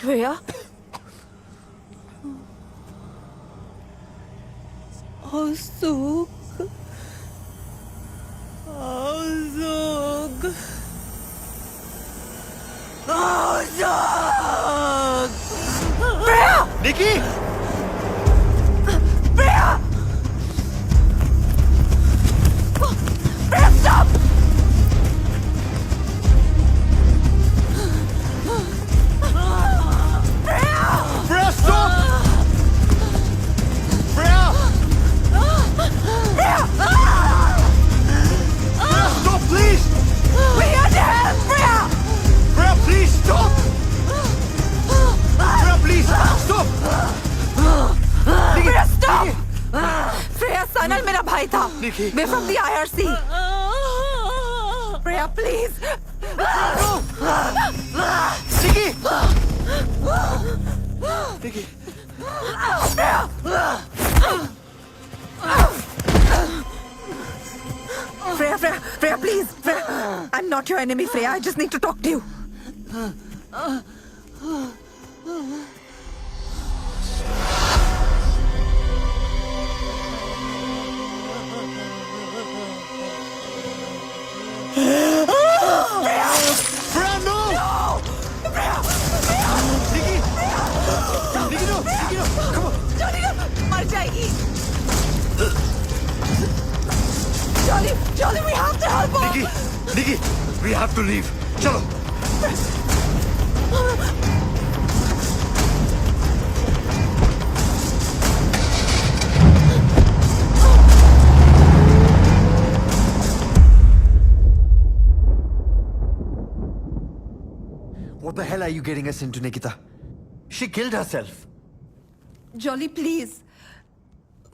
Rhea? Azog. Azog. Azog! Rhea! Nikki! Rhea! Rhea, stop! Freya, stop! Freya! Rhea! Freya, stop, please! We need to help, Rhea! Freya, please, stop! Freya, please, stop! Rhea, stop! Freya, Sanal मेरा भाई था. We're from the IRC. Rhea, please. Nikki! Nikki! Freya, please. Freya, I'm not your enemy, Freya. I just need to talk to you. Freya, no! Nikki! Nikki, no! Nikki, no! Come on! Jolly, मर जाएगी. Jolly, we have to help her. Nikki, we have to leave. Chalo. What the hell are you getting us into, Nikita? She killed herself. Jolly, please.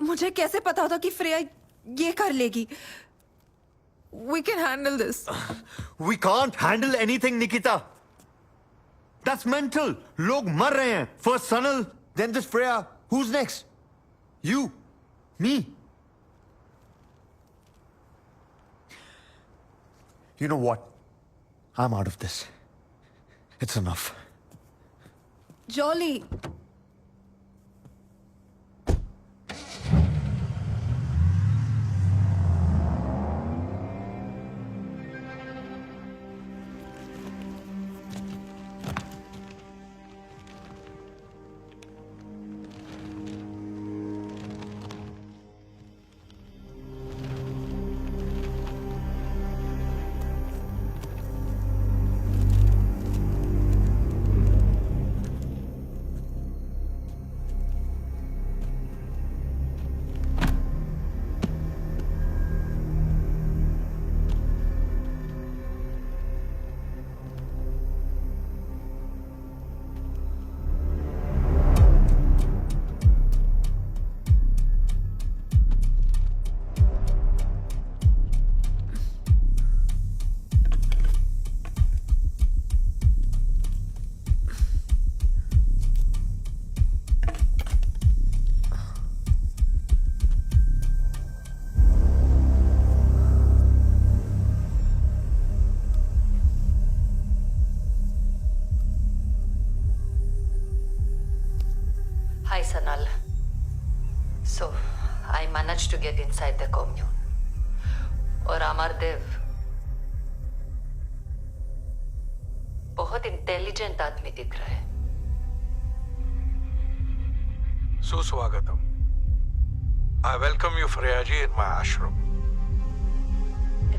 मुझे कैसे पता था कि फ्रेया ये कर लेगी? We can handle this. We can't handle anything, Nikita. That's mental. लोग मर रहे हैं. First Sanal, then this Freya. Who's next? You. Me. You know what? I'm out of this. It's enough. Jolly. Sanal. So, I managed to get inside the commune. और अमरदेव बहुत इंटेलिजेंट आदमी दिख रहा है. सुस्वागतम. I welcome you, Freyaji, in my ashram.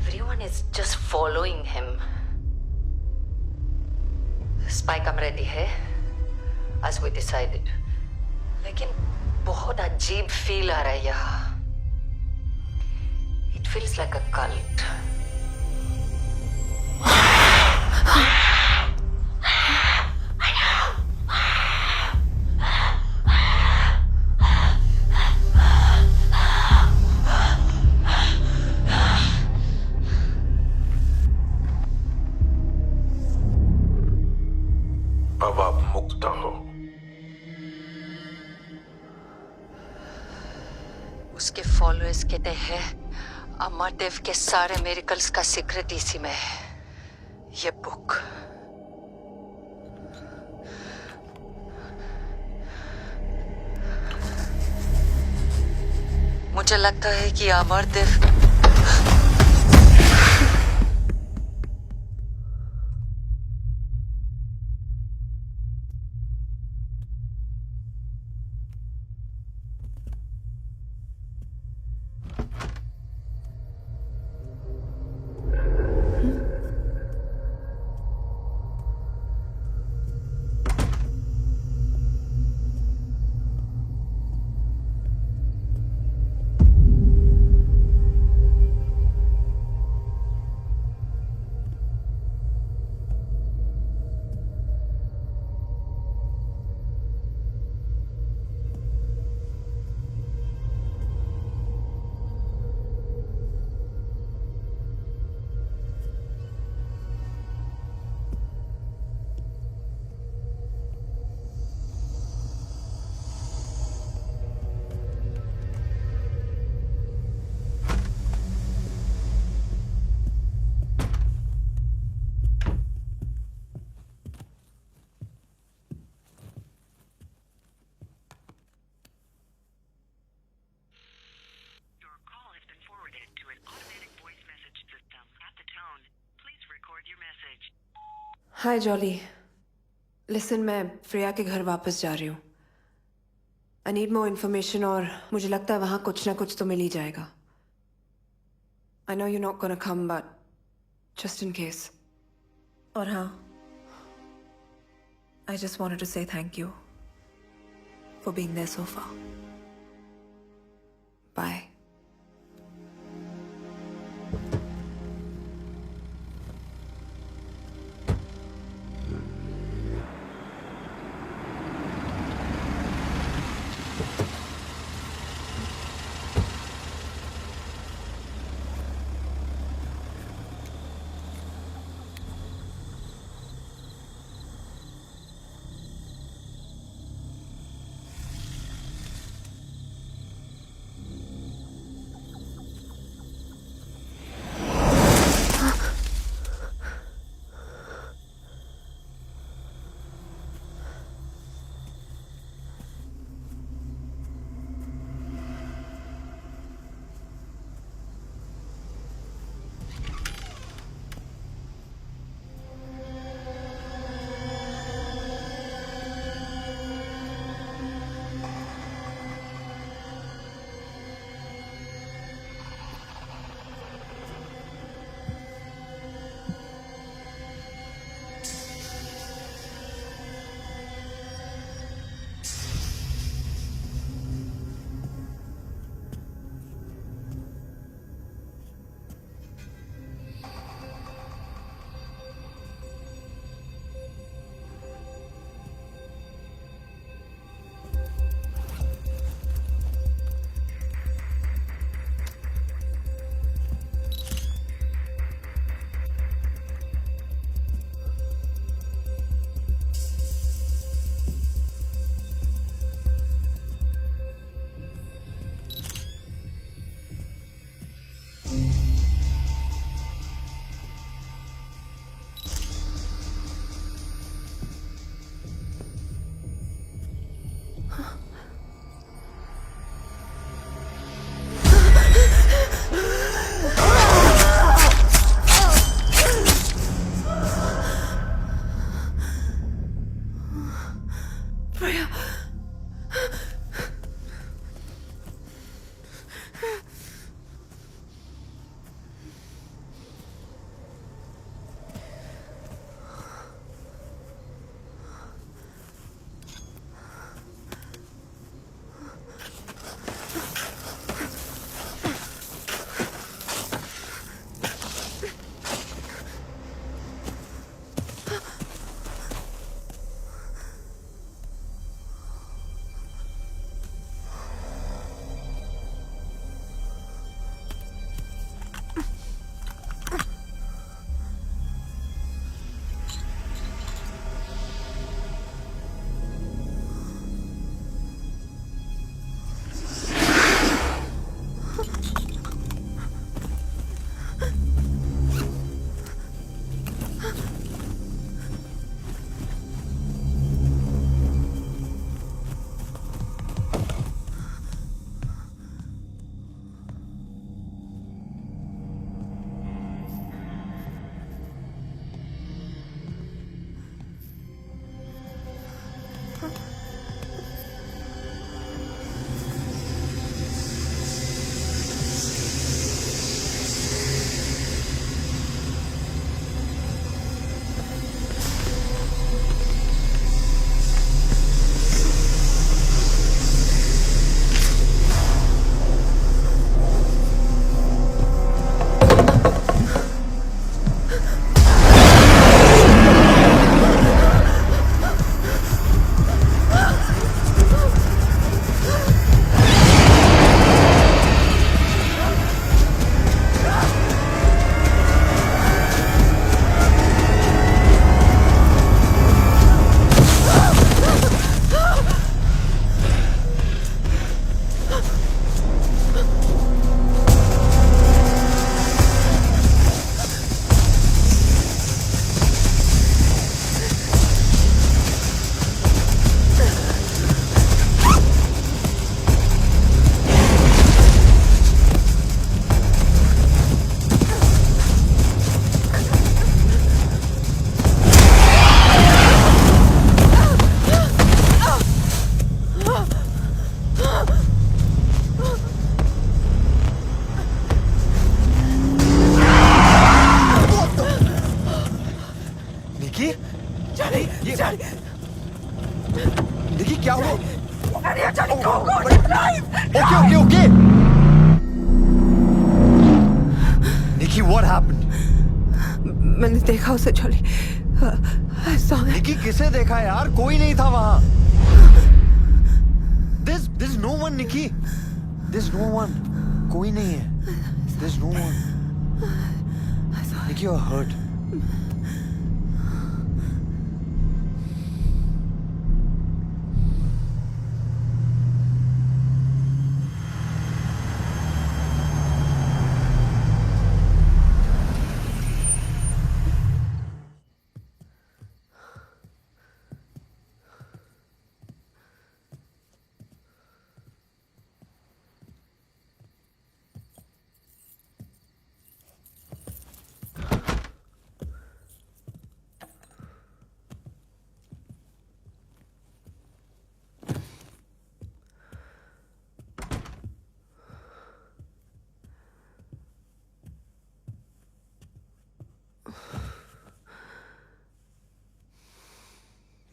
Everyone is just following him. Spy cam ready है, as we decided. लेकिन बहुत अजीब फील आ रहा है यहाँ. It feels like a cult. अब आप मुक्त हो. उसके फॉलोअर्स कहते हैं अमरदेव के सारे मिरेकल्स का सीक्रेट इसी में है. ये बुक. मुझे लगता है कि अमरदेव हाय जॉली. लिसन, मैं फ्रेया के घर वापस जा रही हूँ. आई नीड मोर इन्फॉर्मेशन और मुझे लगता है वहाँ कुछ ना कुछ तो मिल ही जाएगा. I know you not gonna come but just in case. और हाँ, I just wanted to say thank you for being there so far. Bye. Nikki Johnny, ये Johnny, निकी क्या हुआ? Johnny, Johnny, go, drive! Okay. Nikki, what happened? मैंने देखा उसे जॉली। I saw him. निकी किसे देखा यार? कोई नहीं था वहां। There's no one, Nikki. There's no one. कोई नहीं है. There's no one. Nikki, you're hurt.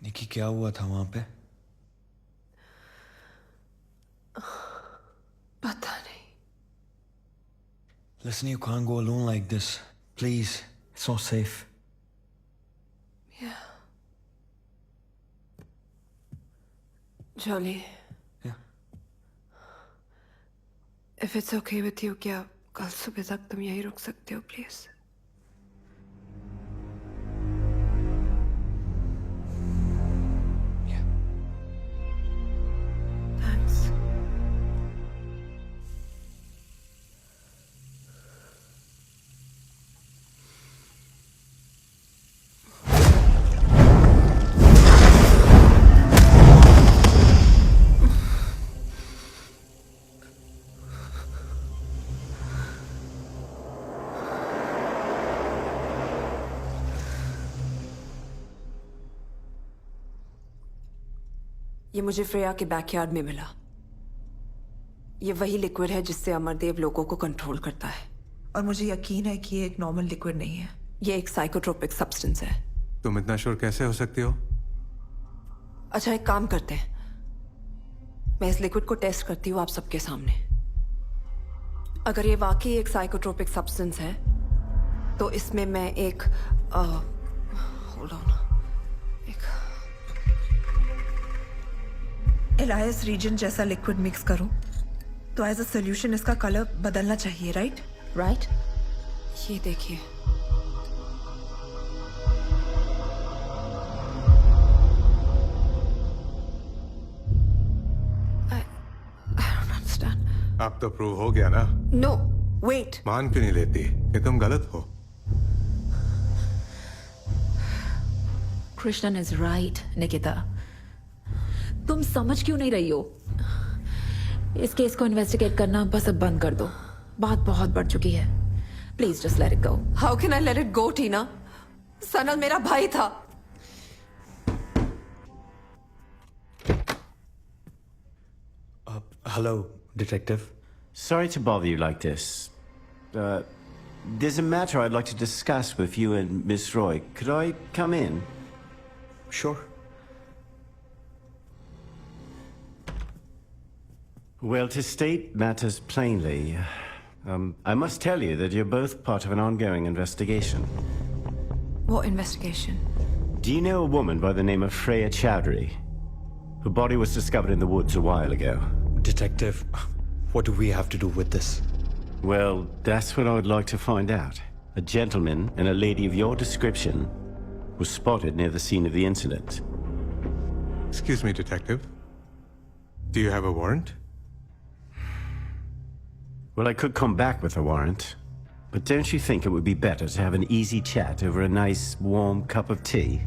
निकी क्या हुआ था वहां पे? पता नहीं। Listen, you can't go alone like this. Please, it's not safe. Yeah. Jolly. Yeah. If it's okay with you, क्या कल सुबह तक तुम यहीं रुक सकते हो, please? Thanks. ये मुझे फ्रेया के बैकयार्ड में मिला। ये वही लिक्विड है जिससे अमरदेव लोगों को कंट्रोल करता है। और मुझे यकीन है कि ये एक नॉर्मल लिक्विड नहीं है। ये एक साइकोट्रोपिक सब्सटेंस है। तुम इतना श्योर कैसे हो सकती हो? अच्छा, एक काम करते हैं, मैं इस लिक्विड को टेस्ट करती हूँ आप सबके सामने। अगर ये वाकई एक साइकोट्रोपिक सब्सटेंस है तो इसमें मैं एक होल्ड ऑन, एलायस रीजन जैसा लिक्विड मिक्स करूं तो एज अ सोल्यूशन इसका कलर बदलना चाहिए, राइट? राइट। ये देखिए, I don't understand. अब तो प्रूव हो गया ना? No, wait. मान क्यों नहीं लेती कि तुम गलत हो? Krishnan is right Nikita. तुम समझ क्यों नहीं रही हो? इस केस को इन्वेस्टिगेट करना बस अब बंद कर दो। बात बहुत बढ़ चुकी है। Please just let it go. How can I let it go Tina? Sanal मेरा भाई था। Hello, detective. Sorry to bother you like this. There's a matter I'd like to discuss with you and Miss Roy. Could I come in? Sure. Well, to state matters plainly, I must tell you that you're both part of an ongoing investigation. What investigation? Do you know a woman by the name of Freya Chowdhury? Her body was discovered in the woods a while ago. Detective, what do we have to do with this? Well, that's what I would like to find out. A gentleman and a lady of your description was spotted near the scene of the incident. Excuse me, detective. Do you have a warrant? Well, I could come back with a warrant, but don't you think it would be better to have an easy chat over a nice, warm cup of tea?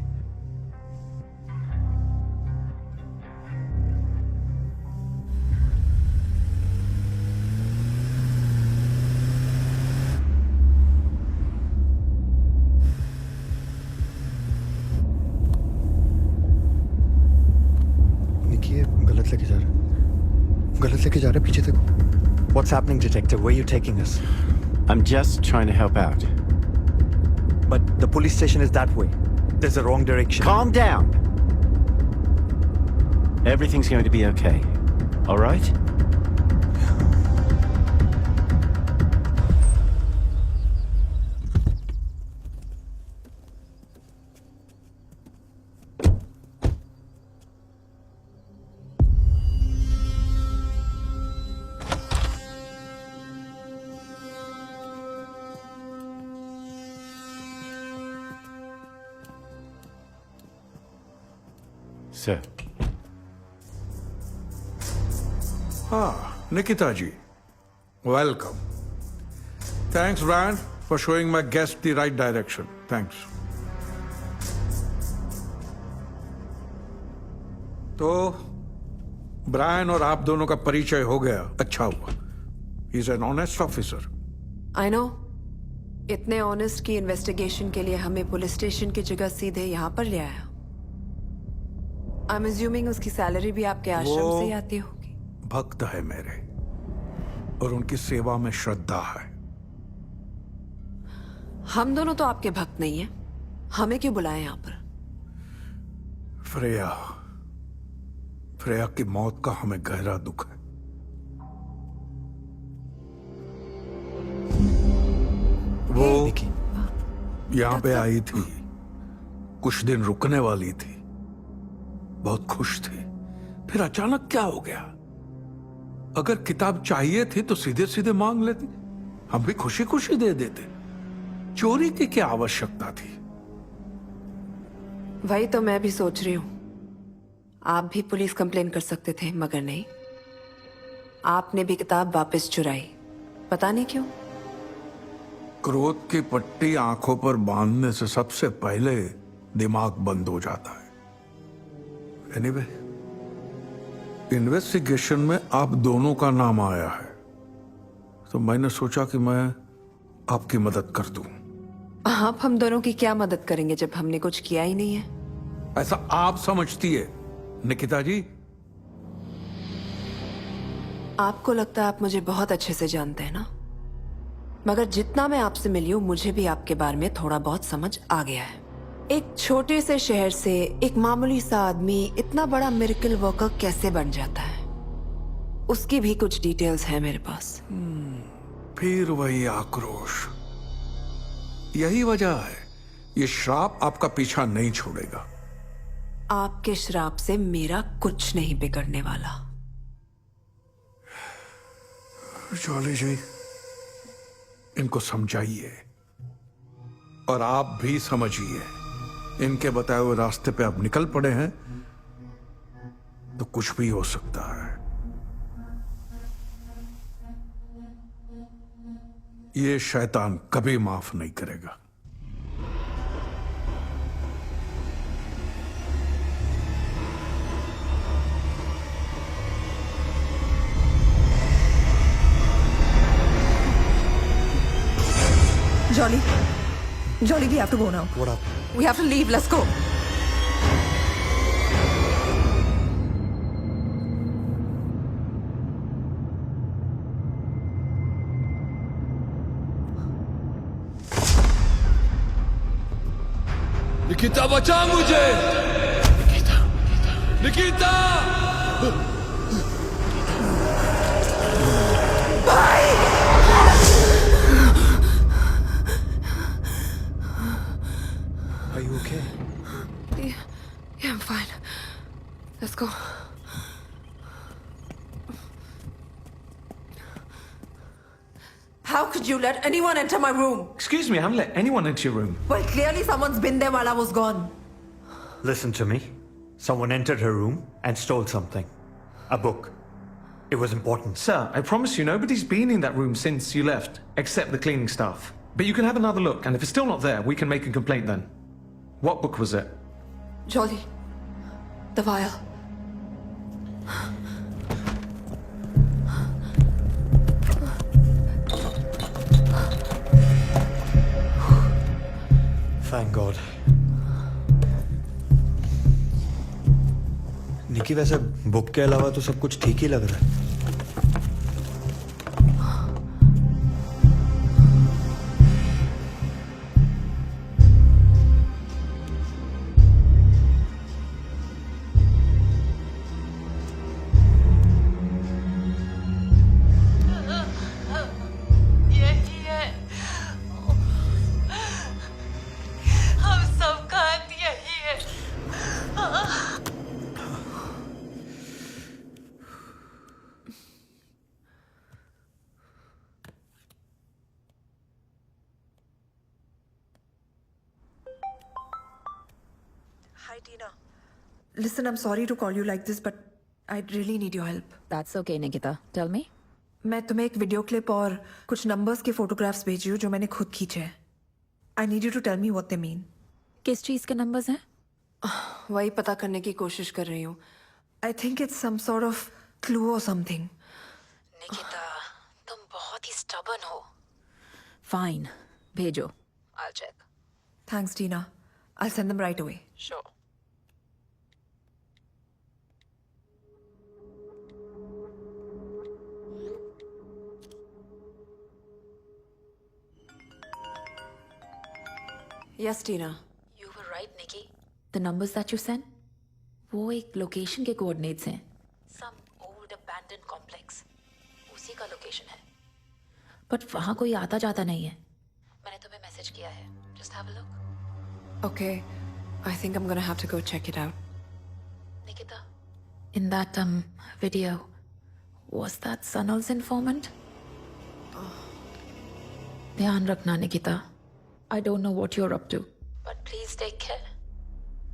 निकी, ये गलत लेके जा रहा है। पीछे देखो। What's happening, detective? Where are you taking us? I'm just trying to help out. But the police station is that way. There's a wrong direction. Calm down. Everything's going to be okay. All right? Sir. Nikita ji, welcome. Thanks, Brian, for showing my guest the right direction. Thanks. तो ब्रायन और आप दोनों का परिचय हो गया, अच्छा हुआ. He's an honest officer. I know. इतने ऑनेस्ट की इन्वेस्टिगेशन के लिए हमें पुलिस स्टेशन की जगह सीधे यहाँ पर ले आया. I'm assuming उसकी सैलरी भी आपके आश्रम से ही आती होगी. भक्त है मेरे और उनकी सेवा में श्रद्धा है. हम दोनों तो आपके भक्त नहीं हैं. हमें क्यों बुलाया यहाँ पर? फ्रेया की मौत का हमें गहरा दुख है. वो यहाँ पे आई थी, कुछ दिन रुकने वाली थी, बहुत खुश थी. फिर अचानक क्या हो गया? अगर किताब चाहिए थी तो सीधे सीधे मांग लेती, हम भी खुशी खुशी दे देते. चोरी की क्या आवश्यकता थी? वही तो मैं भी सोच रही हूँ. आप भी पुलिस कंप्लेन कर सकते थे, मगर नहीं. आपने भी किताब वापस चुराई. पता नहीं क्यों. क्रोध की पट्टी आंखों पर बांधने से सबसे पहले दिमाग बंद हो जाता है. एनीवे, इन्वेस्टिगेशन में आप दोनों का नाम आया है, तो मैंने सोचा कि मैं आपकी मदद कर दूं. आप हम दोनों की क्या मदद करेंगे जब हमने कुछ किया ही नहीं है? ऐसा आप समझती है निकिता जी? आपको लगता है आप मुझे बहुत अच्छे से जानते हैं ना, मगर जितना मैं आपसे मिली हूं मुझे भी आपके बारे में थोड़ा बहुत समझ आ गया है. एक छोटे से शहर से एक मामूली सा आदमी इतना बड़ा मिरेकल वर्कर कैसे बन जाता है, उसकी भी कुछ डिटेल्स हैं मेरे पास. फिर वही आक्रोश. यही वजह है ये श्राप आपका पीछा नहीं छोड़ेगा. आपके श्राप से मेरा कुछ नहीं बिगड़ने वाला. जॉली जी, इनको समझाइए और आप भी समझिए. इनके बताए हुए रास्ते पे आप निकल पड़े हैं तो कुछ भी हो सकता है. ये शैतान कभी माफ नहीं करेगा. Jolly, we have to go now. What up? We have to leave. Let's go. Nikita बचा मुझे. Nikita. Are you okay? Yeah, I'm fine. Let's go. How could you let anyone enter my room? Excuse me, I haven't let anyone into your room. Well, clearly someone's been there while I was gone. Listen to me. Someone entered her room and stole something. A book. It was important. Sir, I promise you, nobody's been in that room since you left, except the cleaning staff. But you can have another look, and if it's still not there, we can make a complaint then. What book was it? Jolly. The vial. Thank God. निकी, वैसे बुक के अलावा तो सब कुछ ठीक ही लग रहा है. Hi, Tina. Listen, I'm sorry to call you like this, but I really need your help. That's okay, Nikita. Tell me. मैं तुम्हें एक वीडियो क्लिप और कुछ नंबर्स के फोटोग्राफ्स भेजी हूँ जो मैंने खुद खींचे हैं. I need you to tell me what they mean. किस चीज के नंबर्स हैं? वही पता करने की कोशिश कर रही हूँ. I think it's some sort of clue or something. Nikita, तुम बहुत ही stubborn हो. Fine. भेजो. I'll check. Thanks, Tina. I'll send them right away. Sure. Yes, Tina. You were right, Nikki. The numbers that you sent, वो एक लोकेशन के कोऑर्डिनेट्स हैं. Some old abandoned complex. उसी का लोकेशन है. But वहाँ कोई आता जाता नहीं है. मैंने तुम्हें मैसेज किया है. Just have a look. Okay. I think I'm gonna have to go check it out. Nikita, in that video, was that Sanal's informant? ध्यान रखना, Nikita. I don't know what you're up to, but please take care.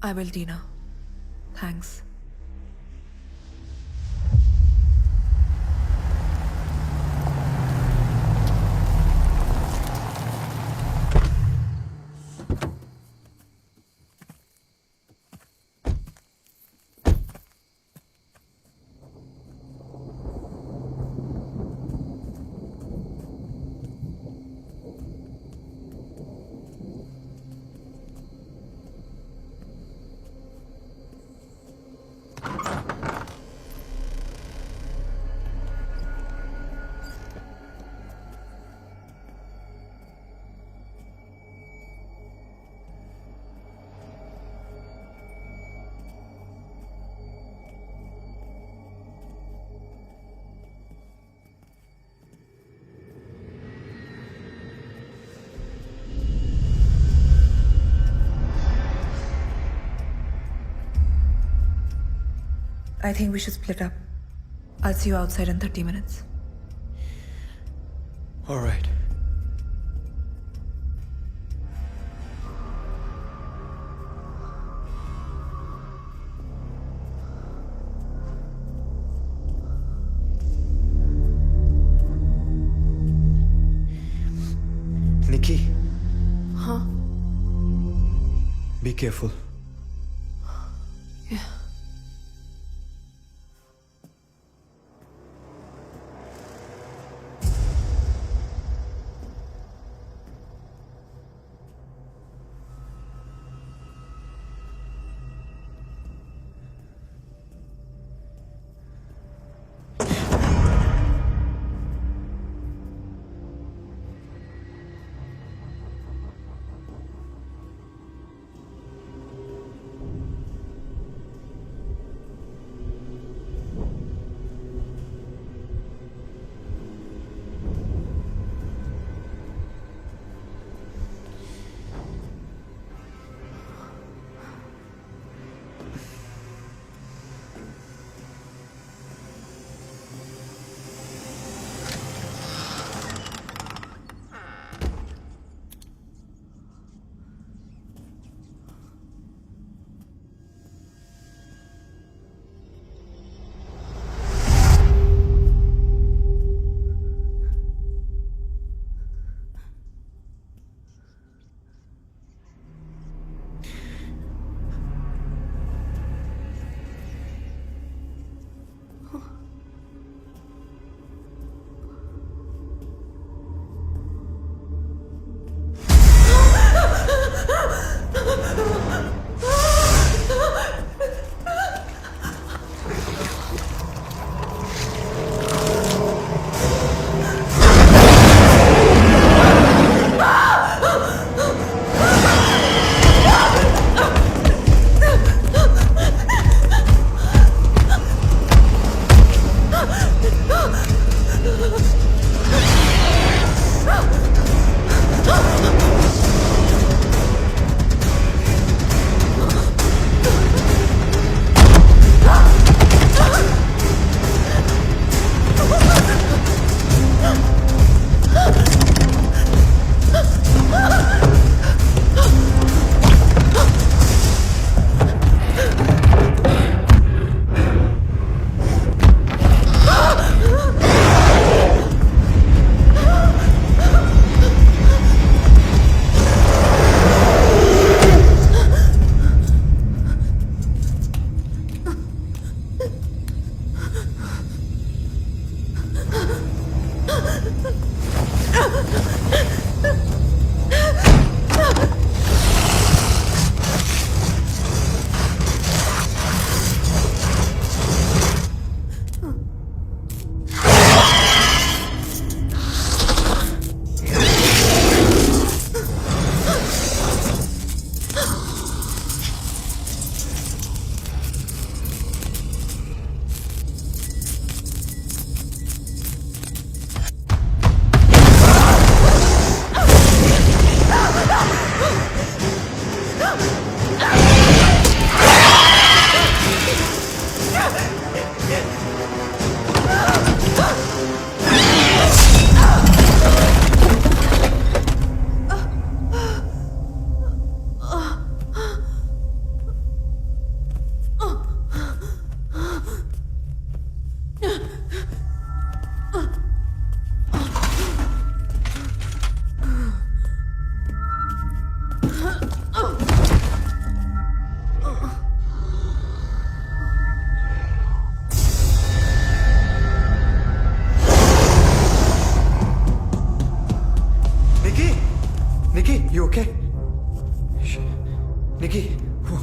I will, Tina. Thanks. I think we should split up. I'll see you outside in 30 minutes. All right. Nikki. Huh? Be careful. Yeah.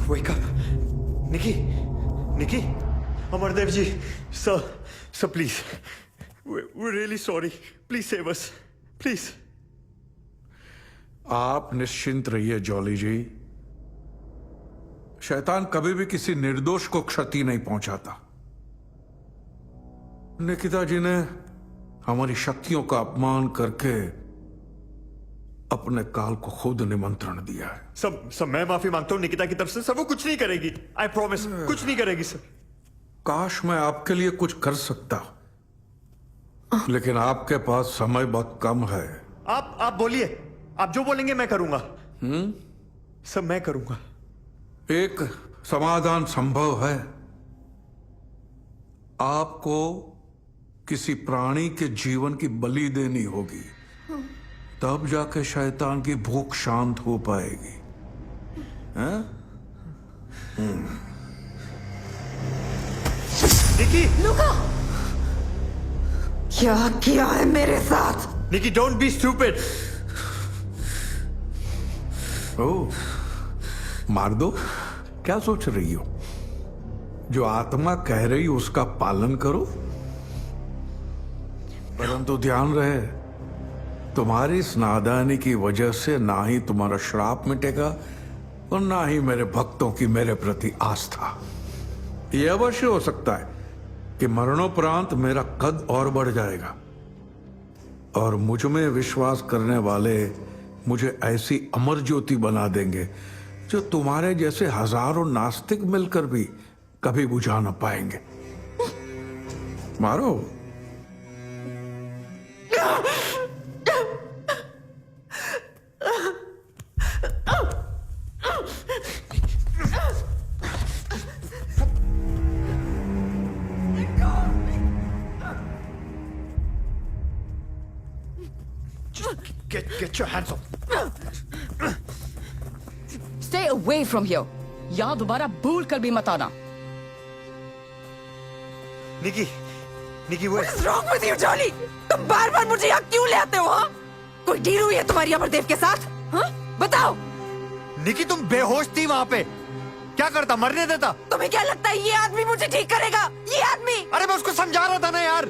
wake up. Nikki, Amardev ji, sir, please. We're really sorry. Please save us. Please. आप निश्चिंत रहिए जॉली जी। शैतान कभी भी किसी निर्दोष को क्षति नहीं पहुंचाता। निकिता जी ने हमारी शक्तियों का अपमान करके अपने काल को खुद निमंत्रण दिया है। सब मैं माफी मांगता हूं निकिता की तरफ से। सब वो कुछ नहीं करेगी। आई प्रॉमिस, कुछ नहीं करेगी सर। काश मैं आपके लिए कुछ कर सकता, लेकिन आपके पास समय बहुत कम है। आप बोलिए, आप जो बोलेंगे मैं करूंगा। सब मैं करूंगा। एक समाधान संभव है। आपको किसी प्राणी के जीवन की बलि देनी होगी, तब जाके शैतान की भूख शांत हो पाएगी। हैं? निकी, लुका, क्या किया है मेरे साथ? निकी, डोंट बी स्टूपिड। ओह, मार दो। क्या सोच रही हो? जो आत्मा कह रही हो उसका पालन करो, परंतु ध्यान रहे, तुम्हारी इस नादानी की वजह से ना ही तुम्हारा श्राप मिटेगा और ना ही मेरे भक्तों की मेरे प्रति आस्था। यह अवश्य हो सकता है कि मरणोपरांत मेरा कद और बढ़ जाएगा और मुझ में विश्वास करने वाले मुझे ऐसी अमर ज्योति बना देंगे जो तुम्हारे जैसे हजारों नास्तिक मिलकर भी कभी बुझा ना पाएंगे। मारो। Get your hands off. Stay away from here. यहाँ दोबारा भूल कर भी मत आना। निकी, What is wrong with you, Jolly? तुम बार-बार मुझे यहाँ क्यों ले आते हो? हाँ? कोई डील हुई है तुम्हारी अमरदेव के साथ? हाँ? बताओ। निकी, तुम बेहोश थी वहाँ पे। क्या करता? मरने देता? तुम्हें क्या लगता है ये आदमी मुझे ठीक करेगा? ये आदमी? अरे मैं उसको समझा रहा था ना यार।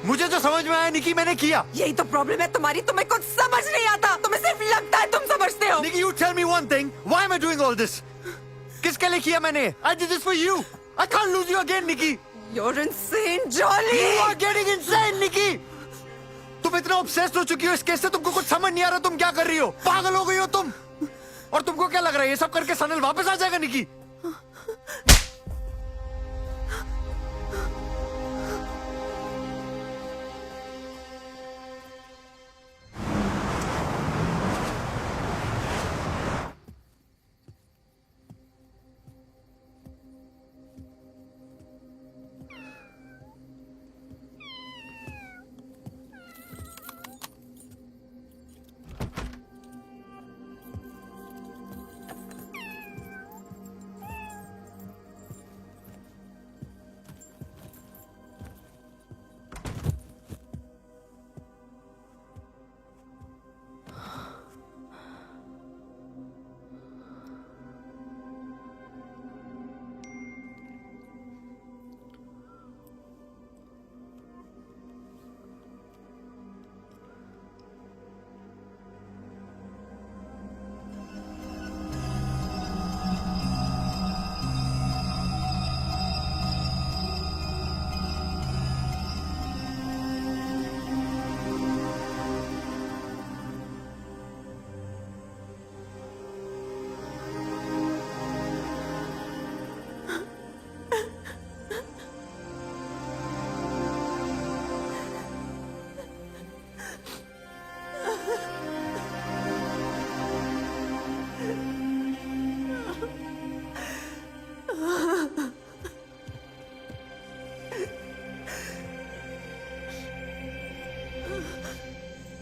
मुझे जो समझ में आया निकी मैंने किया। यही तो प्रॉब्लम है तुम्हारी, तुम्हें कुछ समझ नहीं आता। तुम्हें सिर्फ लगता है तुम समझते हो। निकी, you tell me one thing. Why am I doing all this? किसके लिए किया मैंने? I did this for you. I can't lose you again, Nikki. You're insane, Jolly. You are getting insane, Nikki. तुम इतना obsessed हो चुकी हो इस केस से, तुमको कुछ समझ नहीं आ रहा तुम क्या कर रही हो। पागल हो गई हो तुम। और तुमको क्या लग रहा है ये सब करके सनल वापस आ जाएगा, निकी?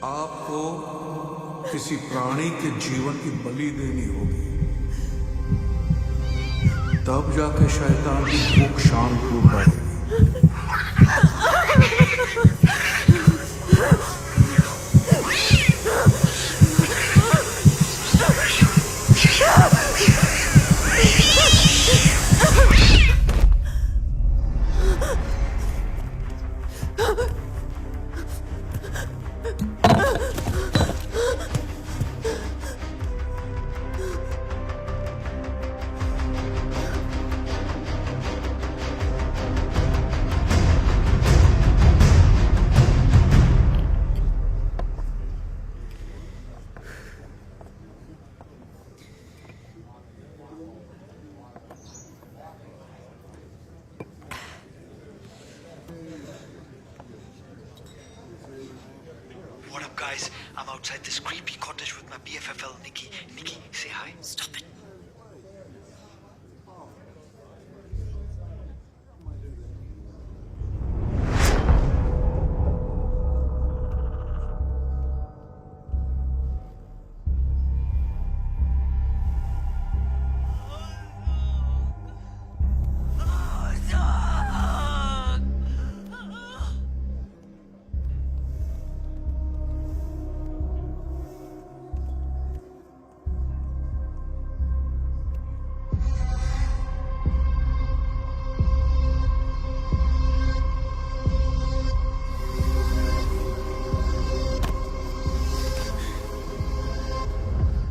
आपको किसी प्राणी के जीवन की बलि देनी होगी, तब जाके शैतान की भूख शांत हो पाएगी। guys. I'm outside this creepy cottage with my BFFL, Nikki. Nikki, say hi. Stop it.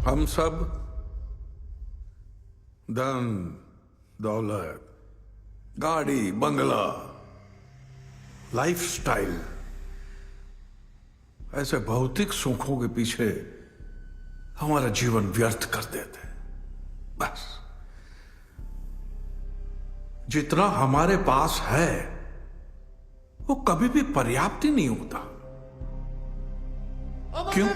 हम सब धन दौलत गाड़ी बंगला लाइफस्टाइल ऐसे भौतिक सुखों के पीछे हमारा जीवन व्यर्थ कर देते हैं। बस जितना हमारे पास है वो कभी भी पर्याप्त ही नहीं होता। क्यों?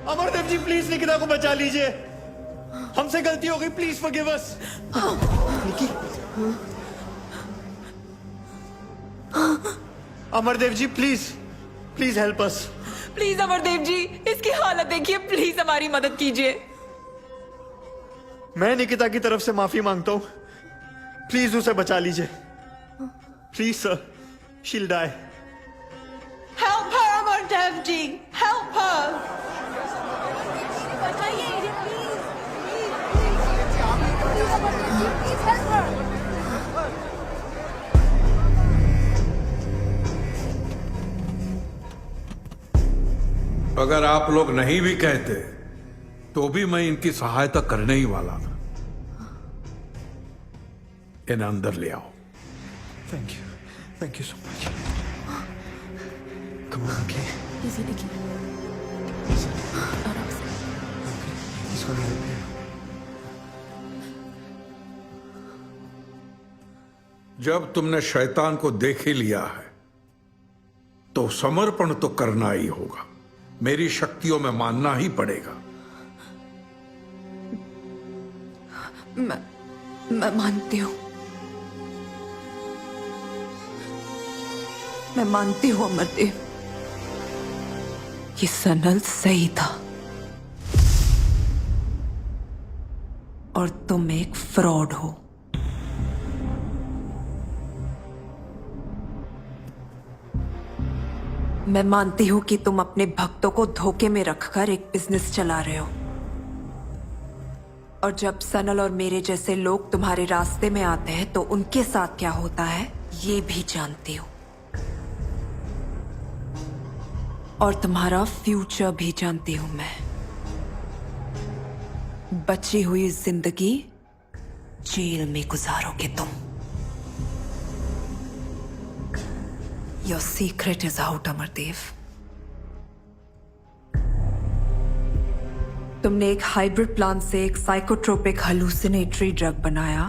अमरदेव जी प्लीज निकिता को बचा लीजिए, हमसे गलती हो गई, please forgive us. Niki, Amardev ji please help us. Please Amardev ji, इसकी हालत देखिए, प्लीज हमारी मदद कीजिए। मैं निकिता की तरफ से माफी मांगता हूं, प्लीज उसे बचा लीजिए। Please sir, she will die. Help her, Amardev ji, help her. अगर आप लोग नहीं भी कहते तो भी मैं इनकी सहायता करने ही वाला था। इन्हें अंदर ले आओ। Thank you so much. Come on, okay. Easy Niki, आराम से। He's gonna help you. जब तुमने शैतान को देख ही लिया है तो समर्पण तो करना ही होगा। मेरी शक्तियों में मानना ही पड़ेगा। मैं मानती हूँ, मैं मानती हूँ अमरदेव, ये सनल सही था और तुम एक फ्रॉड हो। मैं मानती हूं कि तुम अपने भक्तों को धोखे में रखकर एक बिजनेस चला रहे हो, और जब सनल और मेरे जैसे लोग तुम्हारे रास्ते में आते हैं तो उनके साथ क्या होता है ये भी जानती हूं, और तुम्हारा फ्यूचर भी जानती हूं मैं। बची हुई जिंदगी जेल में गुजारोगे तुम। Your secret is out, Amardev. तुमने एक हाइब्रिड प्लांट से एक साइकोट्रोपिक हलूसिनेटरी ड्रग बनाया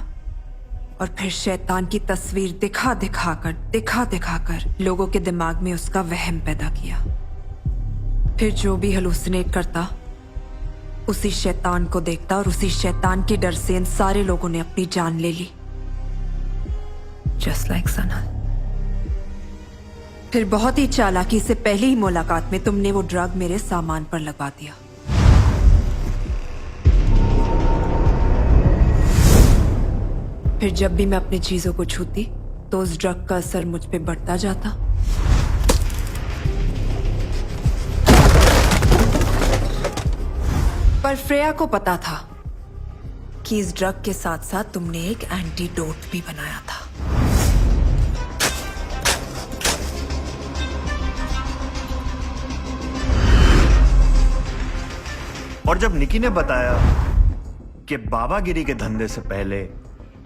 और फिर शैतान की तस्वीर दिखा दिखाकर लोगों के दिमाग में उसका वहम पैदा किया। फिर जो भी हलूसिनेट करता उसी शैतान को देखता और उसी शैतान के डर से इन सारे लोगों ने अपनी जान ले ली। Just like Sanal. फिर बहुत ही चालाकी से पहली ही मुलाकात में तुमने वो ड्रग मेरे सामान पर लगवा दिया। फिर जब भी मैं अपनी चीजों को छूती तो उस ड्रग का असर मुझ पे बढ़ता जाता। पर फ्रेया को पता था कि इस ड्रग के साथ साथ तुमने एक एंटीडोट भी बनाया था। और जब निकी ने बताया कि बाबागिरी के धंधे से पहले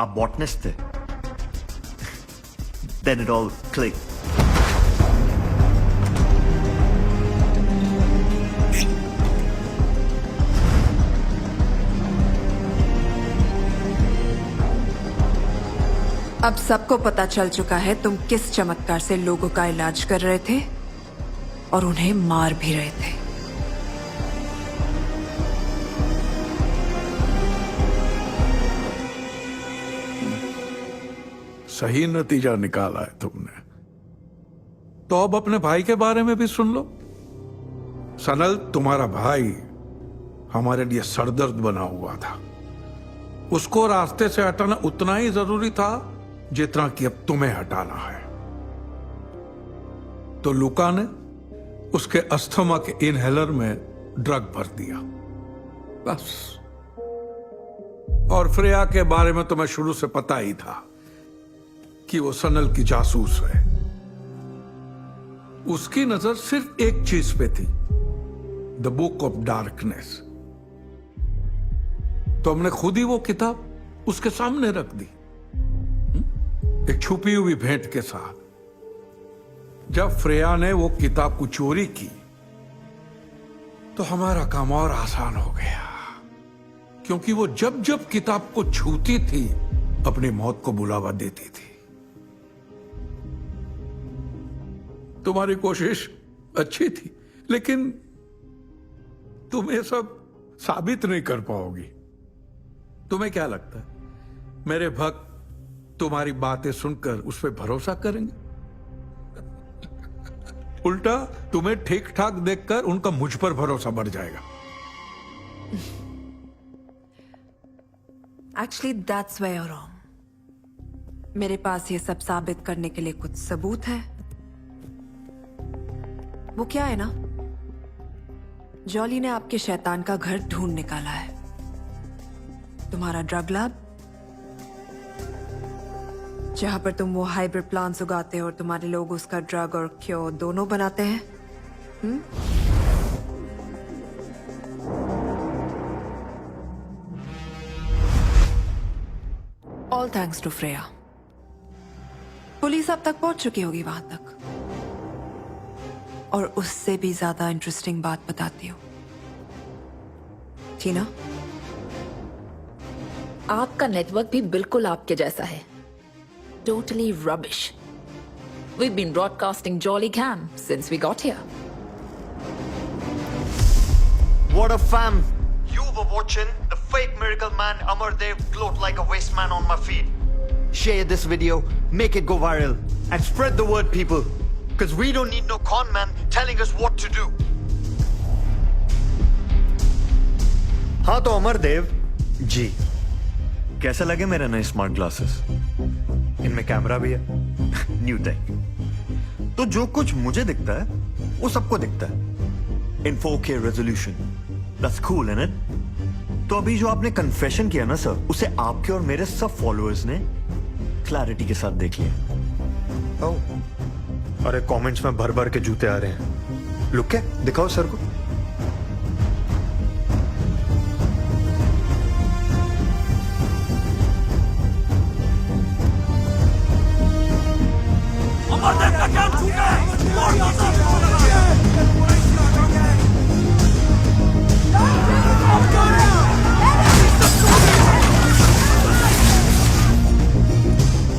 आप बॉटनिस्ट थे, then it all clicked. अब सबको पता चल चुका है तुम किस चमत्कार से लोगों का इलाज कर रहे थे और उन्हें मार भी रहे थे। सही नतीजा निकाला है तुमने। तो अब अपने भाई के बारे में भी सुन लो। सनल, तुम्हारा भाई हमारे लिए सरदर्द बना हुआ था। उसको रास्ते से हटाना उतना ही जरूरी था जितना कि अब तुम्हें हटाना है। तो लुका ने उसके अस्थमा के इनहेलर में ड्रग भर दिया, बस। और फ्रेया के बारे में तुम्हें शुरू से पता ही था कि वो सनल की जासूस है। उसकी नजर सिर्फ एक चीज पे थी, द बुक ऑफ डार्कनेस। तो हमने खुद ही वो किताब उसके सामने रख दी, एक छुपी हुई भेंट के साथ। जब फ्रेया ने वो किताब को चोरी की तो हमारा काम और आसान हो गया, क्योंकि वो जब जब किताब को छूती थी अपनी मौत को बुलावा देती थी। तुम्हारी कोशिश अच्छी थी, लेकिन तुम ये सब साबित नहीं कर पाओगी। तुम्हें क्या लगता है मेरे भक्त तुम्हारी बातें सुनकर उस पर भरोसा करेंगे? उल्टा तुम्हें ठीक ठाक देखकर उनका मुझ पर भरोसा बढ़ जाएगा। Actually that's where you are wrong. मेरे पास ये सब साबित करने के लिए कुछ सबूत है। वो क्या है ना, जॉली ने आपके शैतान का घर ढूंढ निकाला है। तुम्हारा ड्रग लैब, जहां पर तुम वो हाइब्रिड प्लांट्स उगाते हो और तुम्हारे लोग उसका ड्रग और क्योर दोनों बनाते हैं। All thanks to Freya. Police अब तक पहुंच चुकी होगी वहां तक। और उससे भी ज्यादा इंटरेस्टिंग बात बताती हूँ, टीना। आपका नेटवर्क भी बिल्कुल आपके जैसा है, totally rubbish. We've been broadcasting Jolly Cam since we got here. What up, fam? You were watching the fake miracle man Amardev gloat like a waste man on my feed. Share this video, make it go viral, and spread the word, people. Because we don't need no con man telling us what to do. हाँ तो अमरदेव जी, कैसे लगे मेरे नए स्मार्ट ग्लासेस? इनमें कैमरा भी है, न्यू टेक। तो जो कुछ मुझे दिखता है वो सबको दिखता है इन 4K resolution. That's cool, isn't it? तो अभी जो आपने कन्फेशन किया ना सर, उसे आपके और मेरे सब फॉलोअर्स ने क्लैरिटी के साथ देख लिया। अरे कमेंट्स में भर भर के जूते आ रहे हैं। लुक क्या दिखाओ सर को।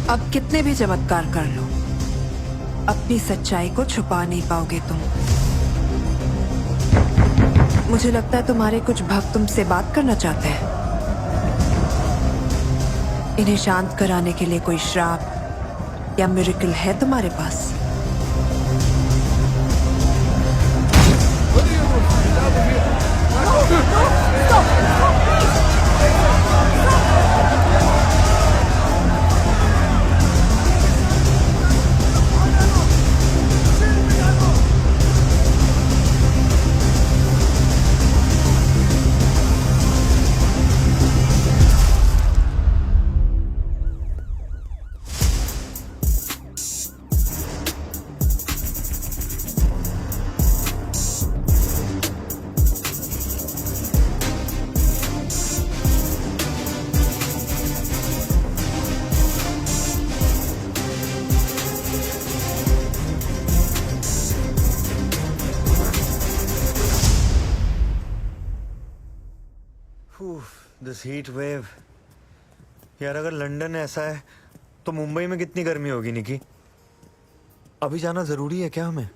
अब कितने भी चमत्कार कर लो, अपनी सच्चाई को छुपा नहीं पाओगे तुम। मुझे लगता है तुम्हारे कुछ भक्त तुमसे बात करना चाहते हैं। इन्हें शांत कराने के लिए कोई श्राप या मिरेकल है तुम्हारे पास? This heat wave. यार अगर लंदन ऐसा है तो मुंबई में कितनी गर्मी होगी निकी? अभी जाना जरूरी है क्या हमें?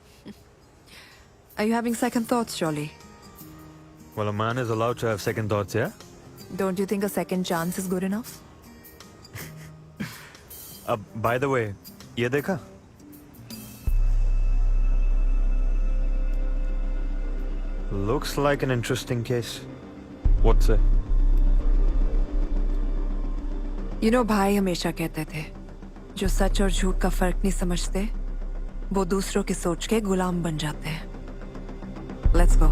Are you having second thoughts, Jolly? Well, a man is allowed to have second thoughts, yeah? Don't you think a second chance is good enough? By the way, ये देखा? Looks like an interesting case. What's it? You know, भाई हमेशा कहते थे, जो सच और झूठ का फर्क नहीं समझते, वो दूसरों की सोच के गुलाम बन जाते हैं. Let's go.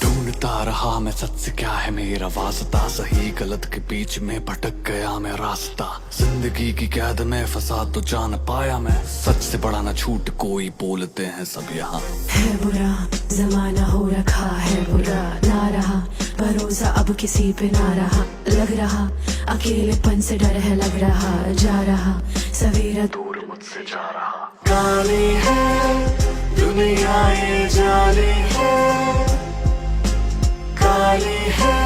ढूंढता रहा मैं सच से क्या है मेरा वास्ता, सही गलत के बीच में भटक गया मैं रास्ता, जिंदगी की कैद में फंसा तो जान पाया मैं, सच से बड़ा ना झूठ कोई बोलते हैं सब यहाँ. है बुरा जमाना हो रखा है बुरा, ना रहा भरोसा अब किसी पे ना रहा, लग रहा अकेलेपन से डर है लग रहा, जा रहा सवेरा दूर मुझसे जा रहा. काली है दुनिया ये जाली है, काली है